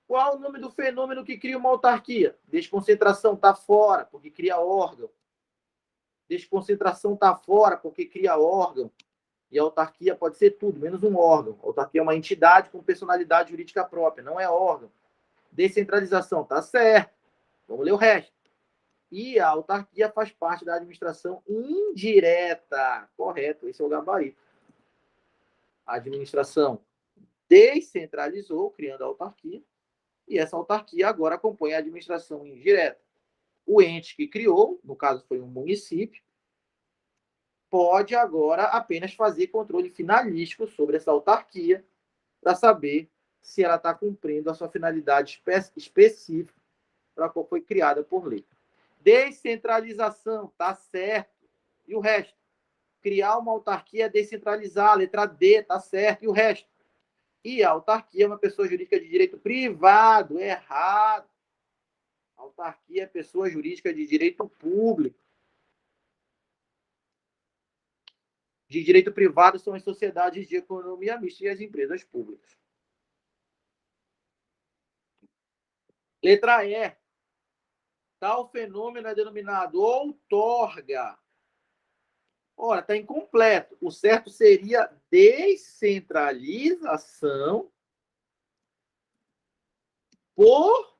Qual o nome do fenômeno que cria uma autarquia? Desconcentração está fora, porque cria órgão. Desconcentração está fora, porque cria órgão. E a autarquia pode ser tudo, menos um órgão. A autarquia é uma entidade com personalidade jurídica própria, não é órgão. Descentralização, está certo. Vamos ler o resto. E a autarquia faz parte da administração indireta. Correto, esse é o gabarito. A administração descentralizou, criando a autarquia, e essa autarquia agora acompanha a administração indireta. O ente que criou, no caso foi um município, pode agora apenas fazer controle finalístico sobre essa autarquia para saber se ela está cumprindo a sua finalidade específica para a qual foi criada por lei. Descentralização, tá certo. E o resto? Criar uma autarquia é descentralizar, letra D, tá certo. E o resto? E a autarquia é uma pessoa jurídica de direito privado, errado. A autarquia é pessoa jurídica de direito público. De direito privado são as sociedades de economia mista e as empresas públicas. Letra E. Tal fenômeno é denominado outorga. Ora, está incompleto. O certo seria descentralização por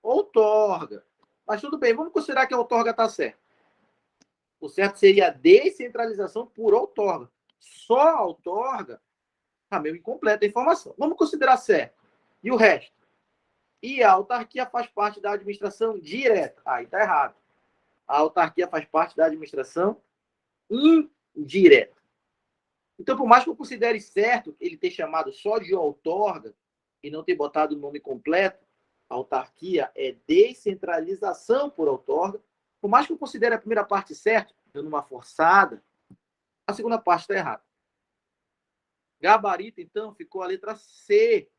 outorga. Mas tudo bem, vamos considerar que a outorga está certa. O certo seria descentralização por outorga. Só a outorga está meio incompleta a informação. Vamos considerar certo. E o resto? E a autarquia faz parte da administração direta. Aí está errado. A autarquia faz parte da administração indireta. Então, por mais que eu considere certo ele ter chamado só de outorga e não ter botado o nome completo, a autarquia é descentralização por outorga. Por mais que eu considere a primeira parte certa, dando uma forçada, a segunda parte está errada. Gabarito, então, ficou a letra C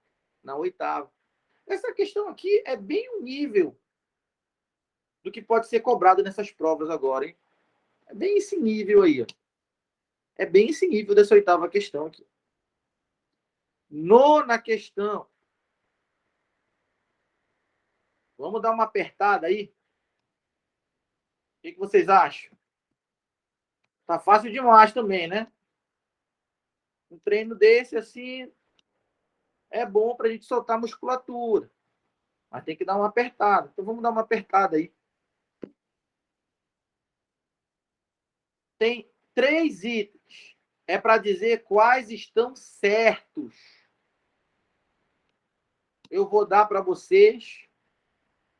na oitava. Essa questão aqui é bem o nível do que pode ser cobrado nessas provas agora, hein? É bem esse nível aí, ó. É bem esse nível dessa oitava questão aqui. Nona questão. Vamos dar uma apertada aí? O que vocês acham? Tá fácil demais também, né? Um treino desse, assim, é bom para a gente soltar a musculatura. Mas tem que dar uma apertada. Então vamos dar uma apertada aí. Tem 3 itens. É para dizer quais estão certos. Eu vou dar para vocês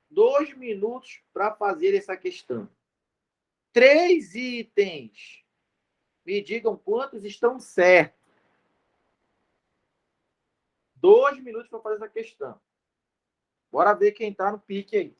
2 minutos para fazer essa questão. 3 itens. Me digam quantos estão certos. 2 minutos para fazer essa questão. Bora ver quem está no pique aí.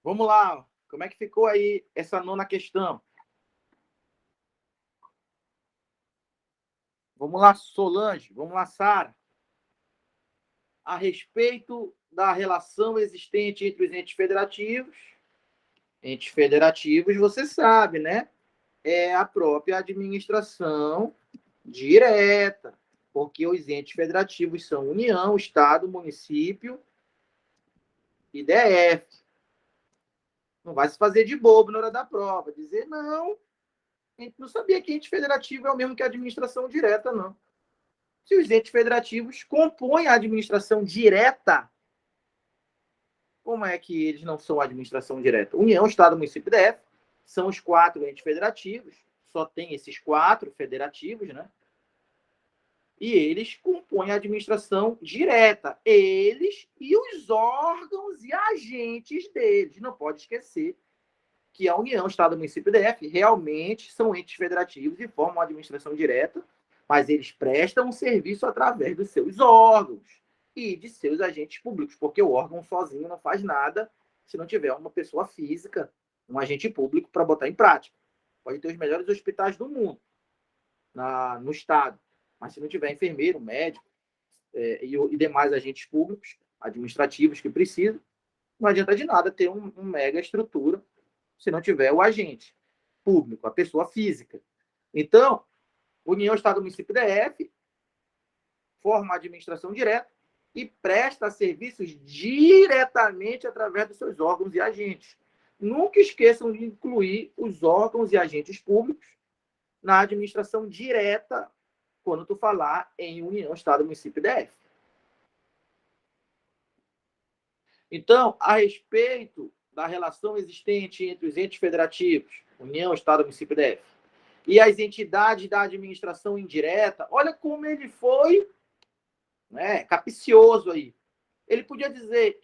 Vamos lá. Como é que ficou aí essa nona questão? Vamos lá, Solange. Vamos lá, Sara. A respeito da relação existente entre os entes federativos. Entes federativos, você sabe, né? É a própria administração direta, porque os entes federativos são União, Estado, município e DF. Não vai se fazer de bobo na hora da prova, dizer, não, a gente não sabia que ente federativo é o mesmo que a administração direta, não. Se os entes federativos compõem a administração direta, como é que eles não são a administração direta? União, Estado, município e DF são os 4 entes federativos, só tem esses 4 federativos, né? E eles compõem a administração direta, eles e os órgãos e agentes deles. Não pode esquecer que a União, Estado, Município e DF realmente são entes federativos e formam a administração direta, mas eles prestam um serviço através dos seus órgãos e de seus agentes públicos, porque o órgão sozinho não faz nada se não tiver uma pessoa física, um agente público para botar em prática. Pode ter os melhores hospitais do mundo no Estado, mas se não tiver enfermeiro, médico e demais agentes públicos, administrativos que precisam, não adianta de nada ter uma mega estrutura se não tiver o agente público, a pessoa física. Então, União, Estado, Município e DF forma a administração direta e presta serviços diretamente através dos seus órgãos e agentes. Nunca esqueçam de incluir os órgãos e agentes públicos na administração direta quando tu falar em União, Estado, Município e DF. Então, a respeito da relação existente entre os entes federativos, União, Estado, Município e DF, e as entidades da administração indireta, olha como ele foi, né, capicioso aí. Ele podia dizer,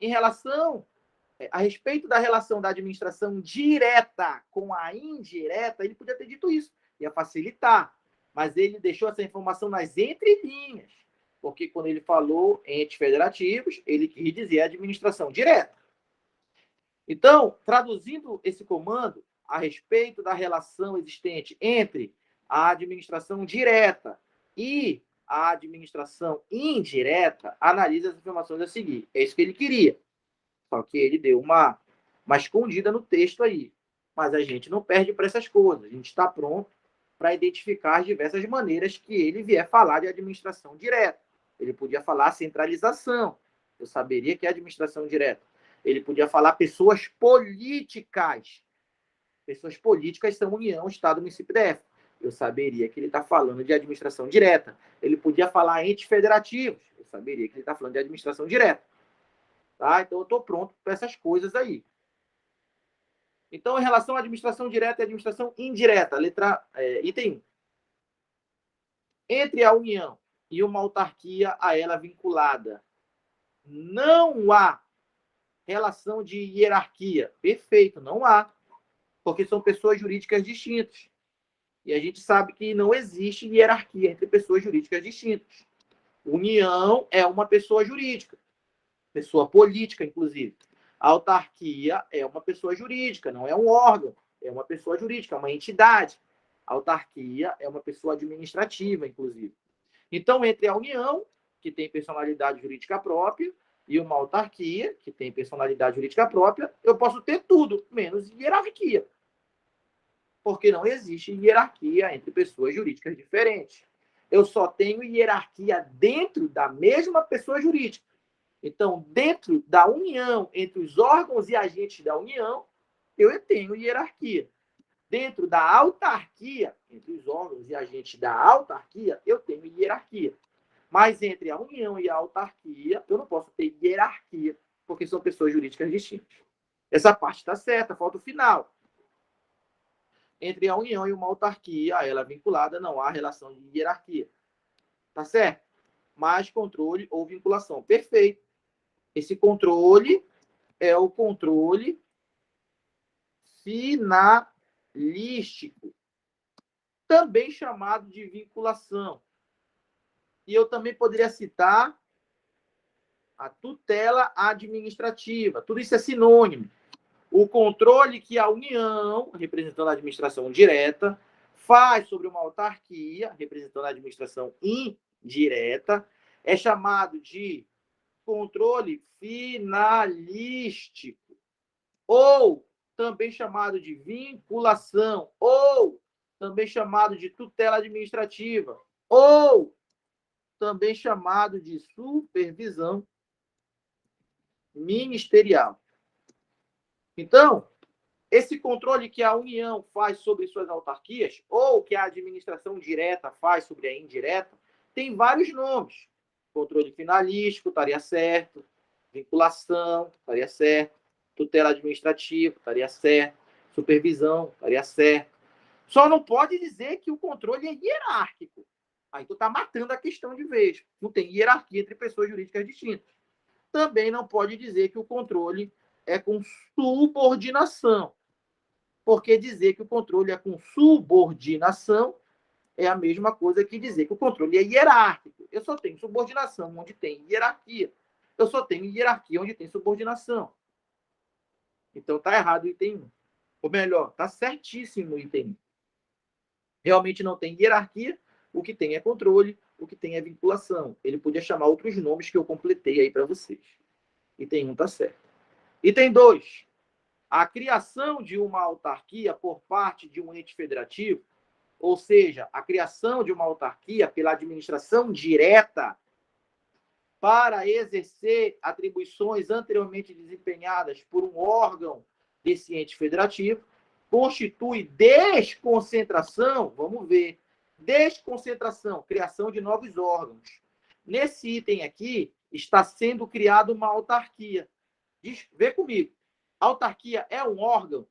a respeito da relação da administração direta com a indireta, ele podia ter dito isso, ia facilitar. Mas ele deixou essa informação nas entrelinhas, porque quando ele falou entes federativos, ele quis dizer administração direta. Então, traduzindo esse comando a respeito da relação existente entre a administração direta e a administração indireta, analisa as informações a seguir. É isso que ele queria. Só que ele deu uma escondida no texto aí. Mas a gente não perde para essas coisas. A gente está pronto para identificar as diversas maneiras que ele vier falar de administração direta. Ele podia falar centralização. Eu saberia que é administração direta. Ele podia falar pessoas políticas. Pessoas políticas são União, Estado, Município e DF. Eu saberia que ele está falando de administração direta. Ele podia falar entes federativos. Eu saberia que ele está falando de administração direta. Tá? Então, eu estou pronto para essas coisas aí. Então, em relação à administração direta e administração indireta, item 1. Entre a União e uma autarquia a ela vinculada, não há relação de hierarquia. Perfeito, não há. Porque são pessoas jurídicas distintas. E a gente sabe que não existe hierarquia entre pessoas jurídicas distintas. União é uma pessoa jurídica. Pessoa política, inclusive. A autarquia é uma pessoa jurídica, não é um órgão. É uma pessoa jurídica, é uma entidade. A autarquia é uma pessoa administrativa, inclusive. Então, entre a União, que tem personalidade jurídica própria, e uma autarquia, que tem personalidade jurídica própria, eu posso ter tudo, menos hierarquia. Porque não existe hierarquia entre pessoas jurídicas diferentes. Eu só tenho hierarquia dentro da mesma pessoa jurídica. Então, dentro da união, entre os órgãos e agentes da união, eu tenho hierarquia. Dentro da autarquia, entre os órgãos e agentes da autarquia, eu tenho hierarquia. Mas entre a união e a autarquia, eu não posso ter hierarquia, porque são pessoas jurídicas distintas. Essa parte está certa, falta o final. Entre a união e uma autarquia, a ela vinculada, não há relação de hierarquia. Tá certo? Mais controle ou vinculação. Perfeito. Esse controle é o controle finalístico, também chamado de vinculação. E eu também poderia citar a tutela administrativa. Tudo isso é sinônimo. o controle que a União, representando a administração direta, faz sobre uma autarquia, representando a administração indireta, é chamado de controle finalístico, ou também chamado de vinculação, ou também chamado de tutela administrativa, ou também chamado de supervisão ministerial. Então, esse controle que a União faz sobre suas autarquias, ou que a administração direta faz sobre a indireta, tem vários nomes. Controle finalístico, estaria certo. Vinculação, estaria certo. Tutela administrativa, estaria certo. Supervisão, estaria certo. Só não pode dizer que o controle é hierárquico. Aí tu está matando a questão de vez. Não tem hierarquia entre pessoas jurídicas distintas. Também não pode dizer que o controle é com subordinação. Porque dizer que o controle é com subordinação é a mesma coisa que dizer que o controle é hierárquico. Eu só tenho subordinação onde tem hierarquia. Eu só tenho hierarquia onde tem subordinação. Então está errado o item 1. Ou melhor, está certíssimo o item 1. Realmente não tem hierarquia, o que tem é controle, o que tem é vinculação. Ele podia chamar outros nomes que eu completei aí para vocês. Item 1 está certo. Item 2. A criação de uma autarquia por parte de um ente federativo, ou seja, a criação de uma autarquia pela administração direta para exercer atribuições anteriormente desempenhadas por um órgão desse ente federativo, constitui desconcentração, vamos ver, desconcentração, criação de novos órgãos. Nesse item aqui, está sendo criada uma autarquia. Vê comigo. Autarquia é um órgão?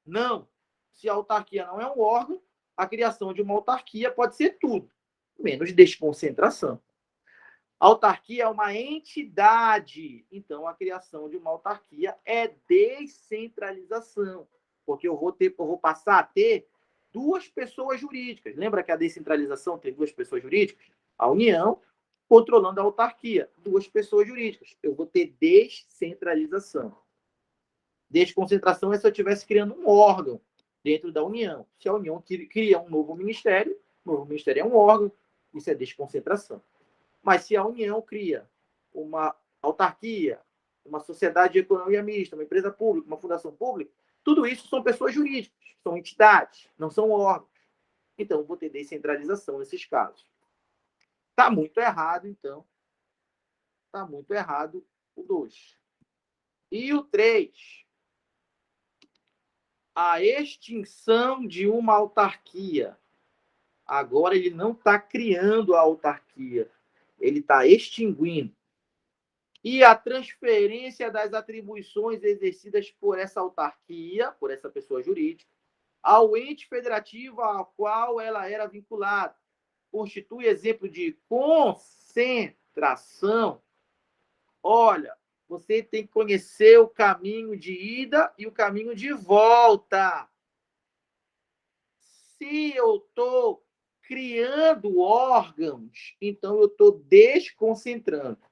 Não. Se a autarquia não é um órgão, a criação de uma autarquia pode ser tudo, menos desconcentração. Autarquia é uma entidade. Então, a criação de uma autarquia é descentralização. Porque eu vou passar a ter duas pessoas jurídicas. Lembra que a descentralização tem duas pessoas jurídicas? A União controlando a autarquia. Duas pessoas jurídicas. Eu vou ter descentralização. Desconcentração é se eu estivesse criando um órgão dentro da União. Se a União cria um novo ministério é um órgão, isso é desconcentração. Mas se a União cria uma autarquia, uma sociedade de economia mista, uma empresa pública, uma fundação pública, tudo isso são pessoas jurídicas, são entidades, não são órgãos. Então, eu vou ter descentralização nesses casos. Está muito errado, então. Está muito errado o 2. E o 3. A extinção de uma autarquia. Agora ele não está criando a autarquia, ele está extinguindo. E a transferência das atribuições exercidas por essa autarquia, por essa pessoa jurídica, ao ente federativo ao qual ela era vinculada, constitui exemplo de concentração. Olha, você tem que conhecer o caminho de ida e o caminho de volta. Se eu estou criando órgãos, então eu estou desconcentrando.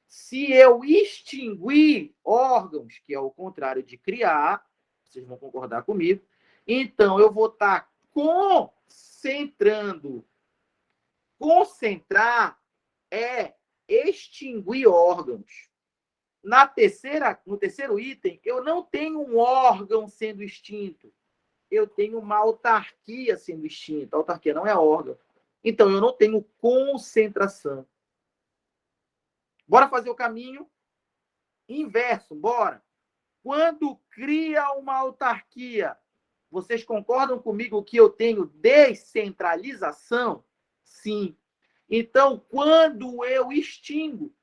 Se eu extinguir órgãos, que é o contrário de criar, vocês vão concordar comigo, então eu vou estar concentrando. Concentrar é extinguir órgãos. No terceiro item, eu não tenho um órgão sendo extinto. Eu tenho uma autarquia sendo extinta. A autarquia não é órgão. Então, eu não tenho concentração. Bora fazer o caminho inverso, bora. Quando cria uma autarquia, vocês concordam comigo que eu tenho descentralização? Sim. Então, quando eu extingo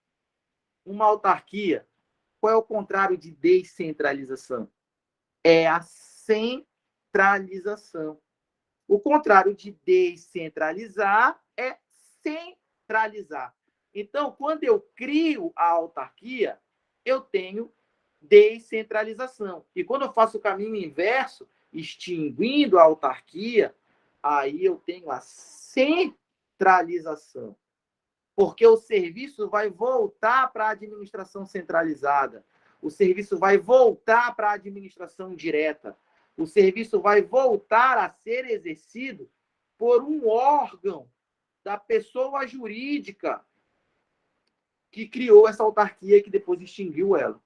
uma autarquia, qual é o contrário de descentralização? É a centralização. O contrário de descentralizar é centralizar. Então, quando eu crio a autarquia, eu tenho descentralização. E quando eu faço o caminho inverso, extinguindo a autarquia, aí eu tenho a centralização. Porque o serviço vai voltar para a administração centralizada. o serviço vai voltar para a administração direta. O serviço vai voltar a ser exercido por um órgão da pessoa jurídica que criou essa autarquia e que depois extinguiu ela.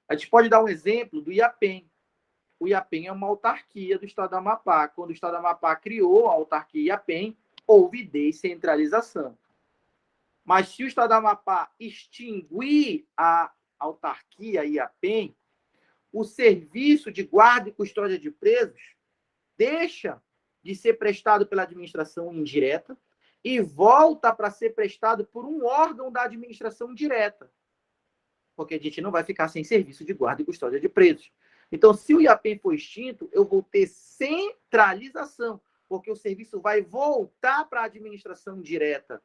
A gente pode dar um exemplo do IAPEM. O IAPEM é uma autarquia do Estado do Amapá. Quando o Estado do Amapá criou a autarquia IAPEM, houve descentralização. Mas se o Estado do Amapá extinguir a autarquia IAPEM, o serviço de guarda e custódia de presos deixa de ser prestado pela administração indireta e volta para ser prestado por um órgão da administração direta. Porque a gente não vai ficar sem serviço de guarda e custódia de presos. Então, se o IAPEM for extinto, eu vou ter centralização, porque o serviço vai voltar para a administração direta.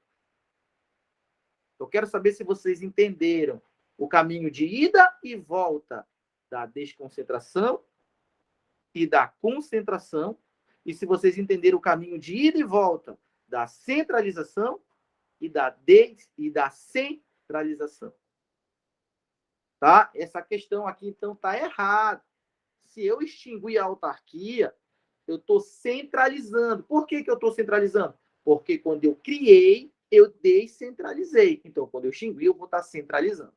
Eu quero saber se vocês entenderam o caminho de ida e volta da desconcentração e da concentração, e se vocês entenderam o caminho de ida e volta da centralização e da descentralização. Tá? Essa questão aqui, então, está errada. Se eu extinguir a autarquia, eu estou centralizando. Por que eu estou centralizando? Porque quando eu criei, eu descentralizei. Então, quando eu extinguir, eu vou estar centralizando.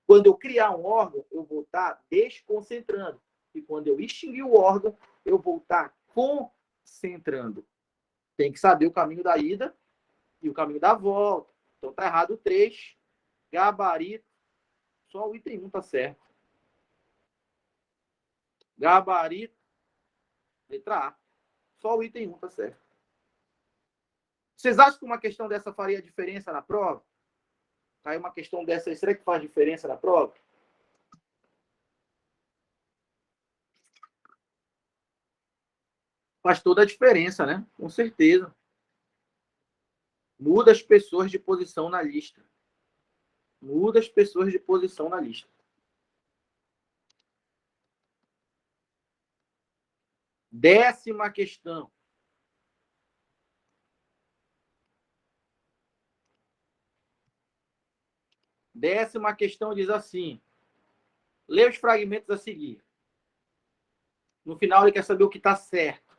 Quando eu criar um órgão, eu vou estar desconcentrando. E quando eu extinguir o órgão, eu vou estar concentrando. Tem que saber o caminho da ida e o caminho da volta. Então, está errado o 3. Gabarito. Só o item 1 está certo. Gabarito. Letra A. Só o item 1 está certo. Vocês acham que uma questão dessa faria diferença na prova? Aí uma questão dessa, será que faz diferença na prova? Faz toda a diferença, né? Com certeza. Muda as pessoas de posição na lista. Muda as pessoas de posição na lista. Décima questão. Décima questão diz assim. Lê os fragmentos a seguir. No final, ele quer saber o que está certo.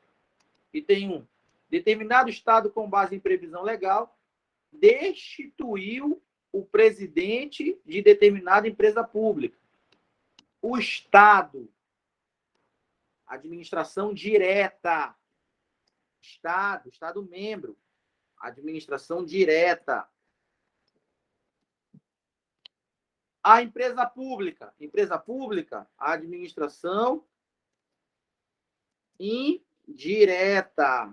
E tem um. Determinado Estado, com base em previsão legal, destituiu o presidente de determinada empresa pública. O Estado, administração direta. Estado membro, administração direta. A empresa pública, a administração indireta.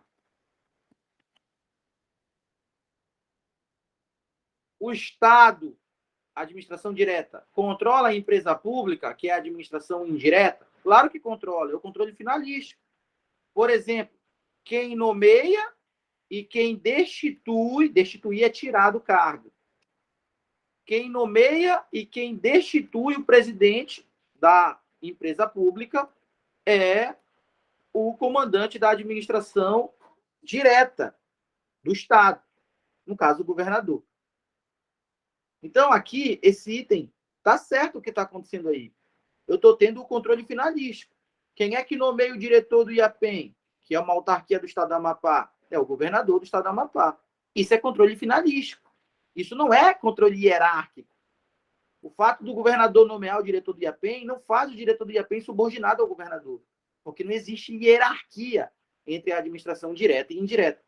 O Estado, administração direta, controla a empresa pública, que é a administração indireta? Claro que controla, é o controle finalístico. Por exemplo, quem nomeia e quem destitui é tirar do cargo. Quem nomeia e quem destitui o presidente da empresa pública é o comandante da administração direta do Estado, no caso, o governador. Então, aqui, esse item, está certo o que está acontecendo aí. Eu estou tendo o controle finalístico. Quem é que nomeia o diretor do IAPEM, que é uma autarquia do Estado do Amapá? É o governador do Estado do Amapá. Isso é controle finalístico. Isso não é controle hierárquico. O fato do governador nomear o diretor do IAPEM não faz o diretor do IAPEM subordinado ao governador, porque não existe hierarquia entre a administração direta e indireta.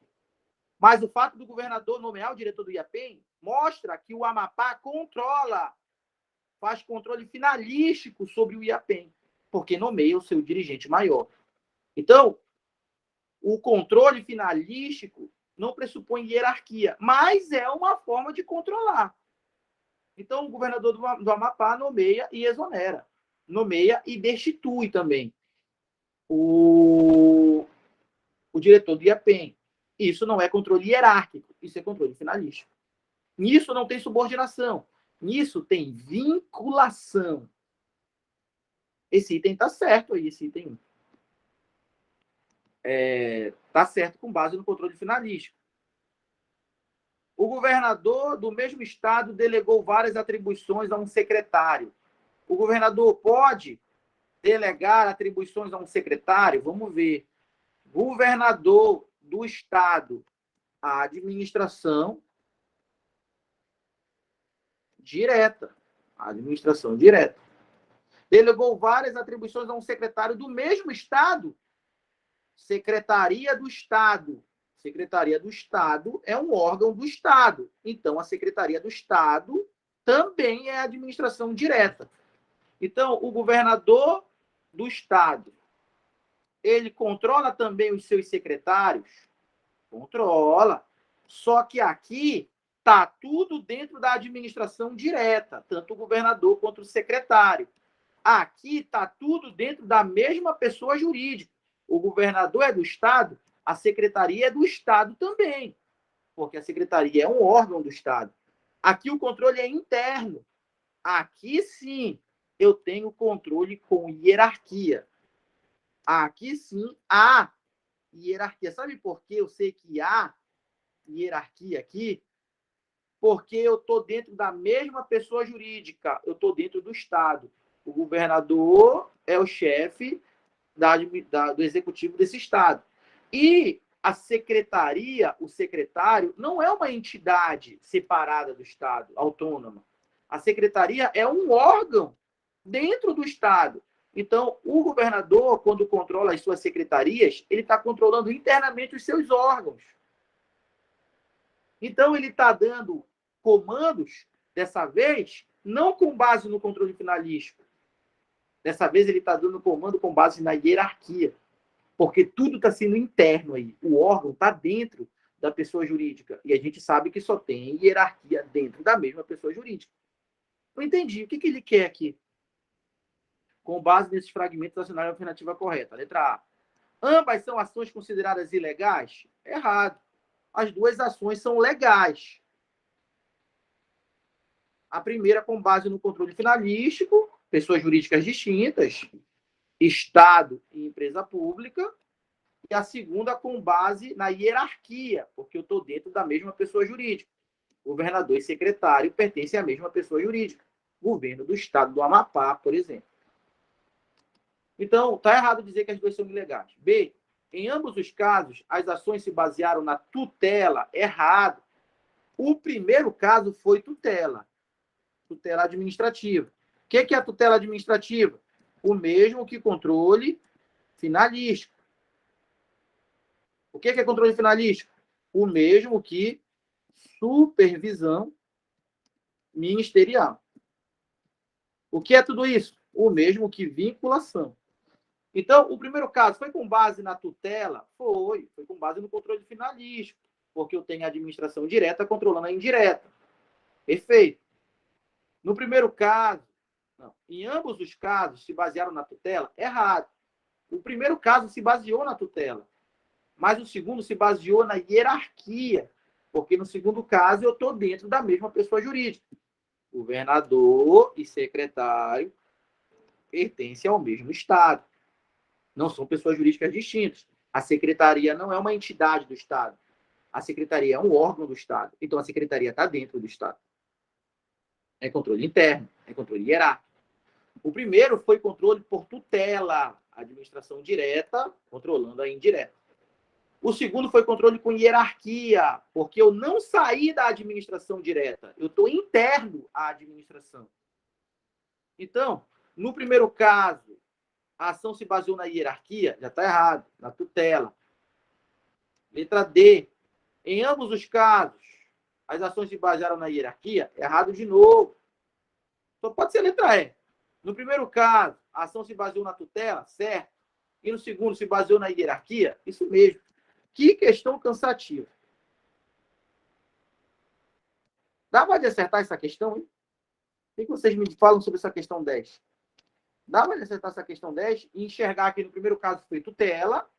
Mas o fato do governador nomear o diretor do IAPEM mostra que o Amapá faz controle finalístico sobre o IAPEM, porque nomeia o seu dirigente maior. Então, o controle finalístico não pressupõe hierarquia, mas é uma forma de controlar. Então, o governador do Amapá nomeia e exonera. Nomeia e destitui também o diretor do IAPEM. Isso não é controle hierárquico, isso é controle finalístico. Nisso não tem subordinação. Nisso tem vinculação. Esse item está certo aí, esse item 1. Está certo com base no controle finalístico. O governador do mesmo estado delegou várias atribuições a um secretário. O governador pode delegar atribuições a um secretário? Vamos ver. Governador do Estado, a administração direta. A administração direta. Delegou várias atribuições a um secretário do mesmo Estado. Secretaria do Estado. Secretaria do Estado é um órgão do Estado. Então, a Secretaria do Estado também é administração direta. Então, o governador do Estado, ele controla também os seus secretários? Controla. Só que aqui está tudo dentro da administração direta, tanto o governador quanto o secretário. Aqui está tudo dentro da mesma pessoa jurídica. O governador é do Estado, a secretaria é do Estado também, porque a secretaria é um órgão do Estado. Aqui o controle é interno. Aqui sim eu tenho controle com hierarquia. Aqui sim há hierarquia. Sabe por que eu sei que há hierarquia aqui? Porque eu estou dentro da mesma pessoa jurídica, eu estou dentro do Estado. O governador é o chefe do executivo desse Estado. E a secretaria, o secretário, não é uma entidade separada do Estado, autônoma. A secretaria é um órgão dentro do Estado. Então, o governador, quando controla as suas secretarias, ele está controlando internamente os seus órgãos. Então, ele está dando comandos, dessa vez, não com base no controle finalístico. Dessa vez, ele está dando comando com base na hierarquia. Porque tudo está sendo interno aí. O órgão está dentro da pessoa jurídica. E a gente sabe que só tem hierarquia dentro da mesma pessoa jurídica. Não entendi. O que ele quer aqui? Com base nesses fragmentos, acionar a alternativa correta. Letra A. Ambas são ações consideradas ilegais? Errado. As duas ações são legais. A primeira com base no controle finalístico, pessoas jurídicas distintas, Estado e empresa pública, e a segunda com base na hierarquia, porque eu estou dentro da mesma pessoa jurídica. Governador e secretário pertencem à mesma pessoa jurídica. Governo do Estado do Amapá, por exemplo. Então, está errado dizer que as duas são ilegais. B. Em ambos os casos, as ações se basearam na tutela. Errado. O primeiro caso foi tutela. Tutela administrativa. O que é a tutela administrativa? O mesmo que controle finalístico. O que é controle finalístico? O mesmo que supervisão ministerial. O que é tudo isso? O mesmo que vinculação. Então, o primeiro caso foi com base na tutela? Foi com base no controle finalístico, porque eu tenho a administração direta controlando a indireta. Perfeito. No primeiro caso, não. Em ambos os casos se basearam na tutela? Errado. O primeiro caso se baseou na tutela, mas o segundo se baseou na hierarquia, porque no segundo caso eu estou dentro da mesma pessoa jurídica. Governador e secretário pertencem ao mesmo Estado. Não são pessoas jurídicas distintas. A secretaria não é uma entidade do Estado. A secretaria é um órgão do Estado. Então, a secretaria está dentro do Estado. É controle interno, é controle hierárquico. O primeiro foi controle por tutela, administração direta, controlando a indireta. O segundo foi controle com hierarquia, porque eu não saí da administração direta, eu estou interno à administração. Então, no primeiro caso, a ação se baseou na hierarquia, já está errado, na tutela. Letra D. Em ambos os casos, as ações se basearam na hierarquia, errado de novo. Só pode ser letra E. No primeiro caso, a ação se baseou na tutela, certo? E no segundo, se baseou na hierarquia, isso mesmo. Que questão cansativa. Dá para acertar essa questão, hein? O que vocês me falam sobre essa questão 10? Dá para acertar essa questão 10 e enxergar que no primeiro caso foi tutela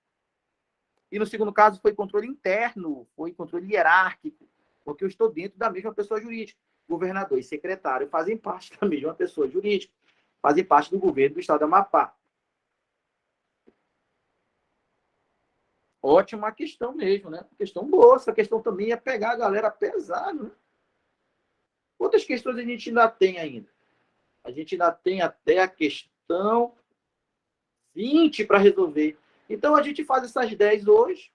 e no segundo caso foi controle interno, foi controle hierárquico, porque eu estou dentro da mesma pessoa jurídica. Governador e secretário fazem parte da mesma pessoa jurídica, fazem parte do governo do Estado do Amapá. Ótima questão mesmo, né? Questão boa. Essa questão também ia pegar a galera pesado, né? Outras questões a gente ainda tem ainda. A gente ainda tem até a questão 20 para resolver. Então, a gente faz essas 10 hoje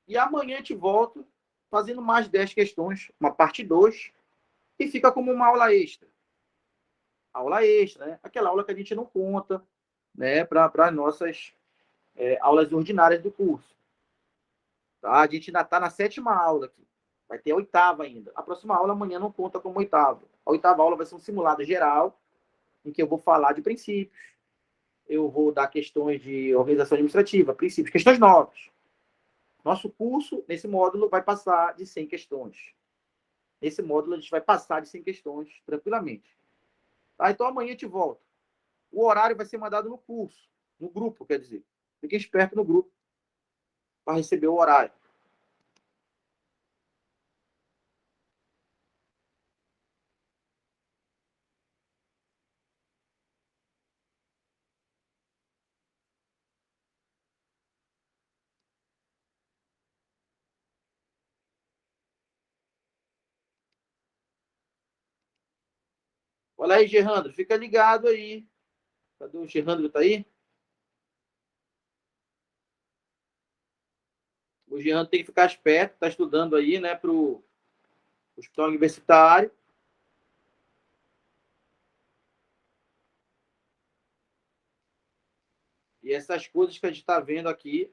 e amanhã a gente volta fazendo mais 10 questões, uma parte 2, e fica como uma aula extra. Aula extra, né? Aquela aula que a gente não conta, né, para as nossas aulas ordinárias do curso. Tá? A gente ainda está na 7ª aula aqui. Vai ter a 8ª ainda. A próxima aula amanhã não conta como 8ª. A 8ª aula vai ser um simulado geral, em que eu vou falar de princípios, eu vou dar questões de organização administrativa, princípios, questões novas. Nosso curso, nesse módulo, vai passar de 100 questões. Nesse módulo, a gente vai passar de 100 questões tranquilamente. Tá? Então, amanhã a gente volta. O horário vai ser mandado no curso, no grupo, quer dizer. Fiquem espertos no grupo para receber o horário. Olha aí, Gerandro, fica ligado aí. Cadê o Gerandro? Tá aí? O Gerandro tem que ficar esperto, está estudando aí, né, para o hospital universitário. E essas coisas que a gente está vendo aqui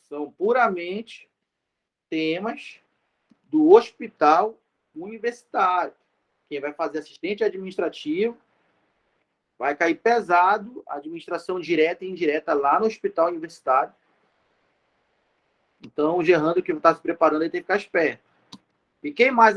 são puramente temas do hospital universitário. Quem vai fazer assistente administrativo vai cair pesado a administração direta e indireta lá no hospital universitário. Então, o Gerando que está se preparando, ele tem que ficar esperto. E quem mais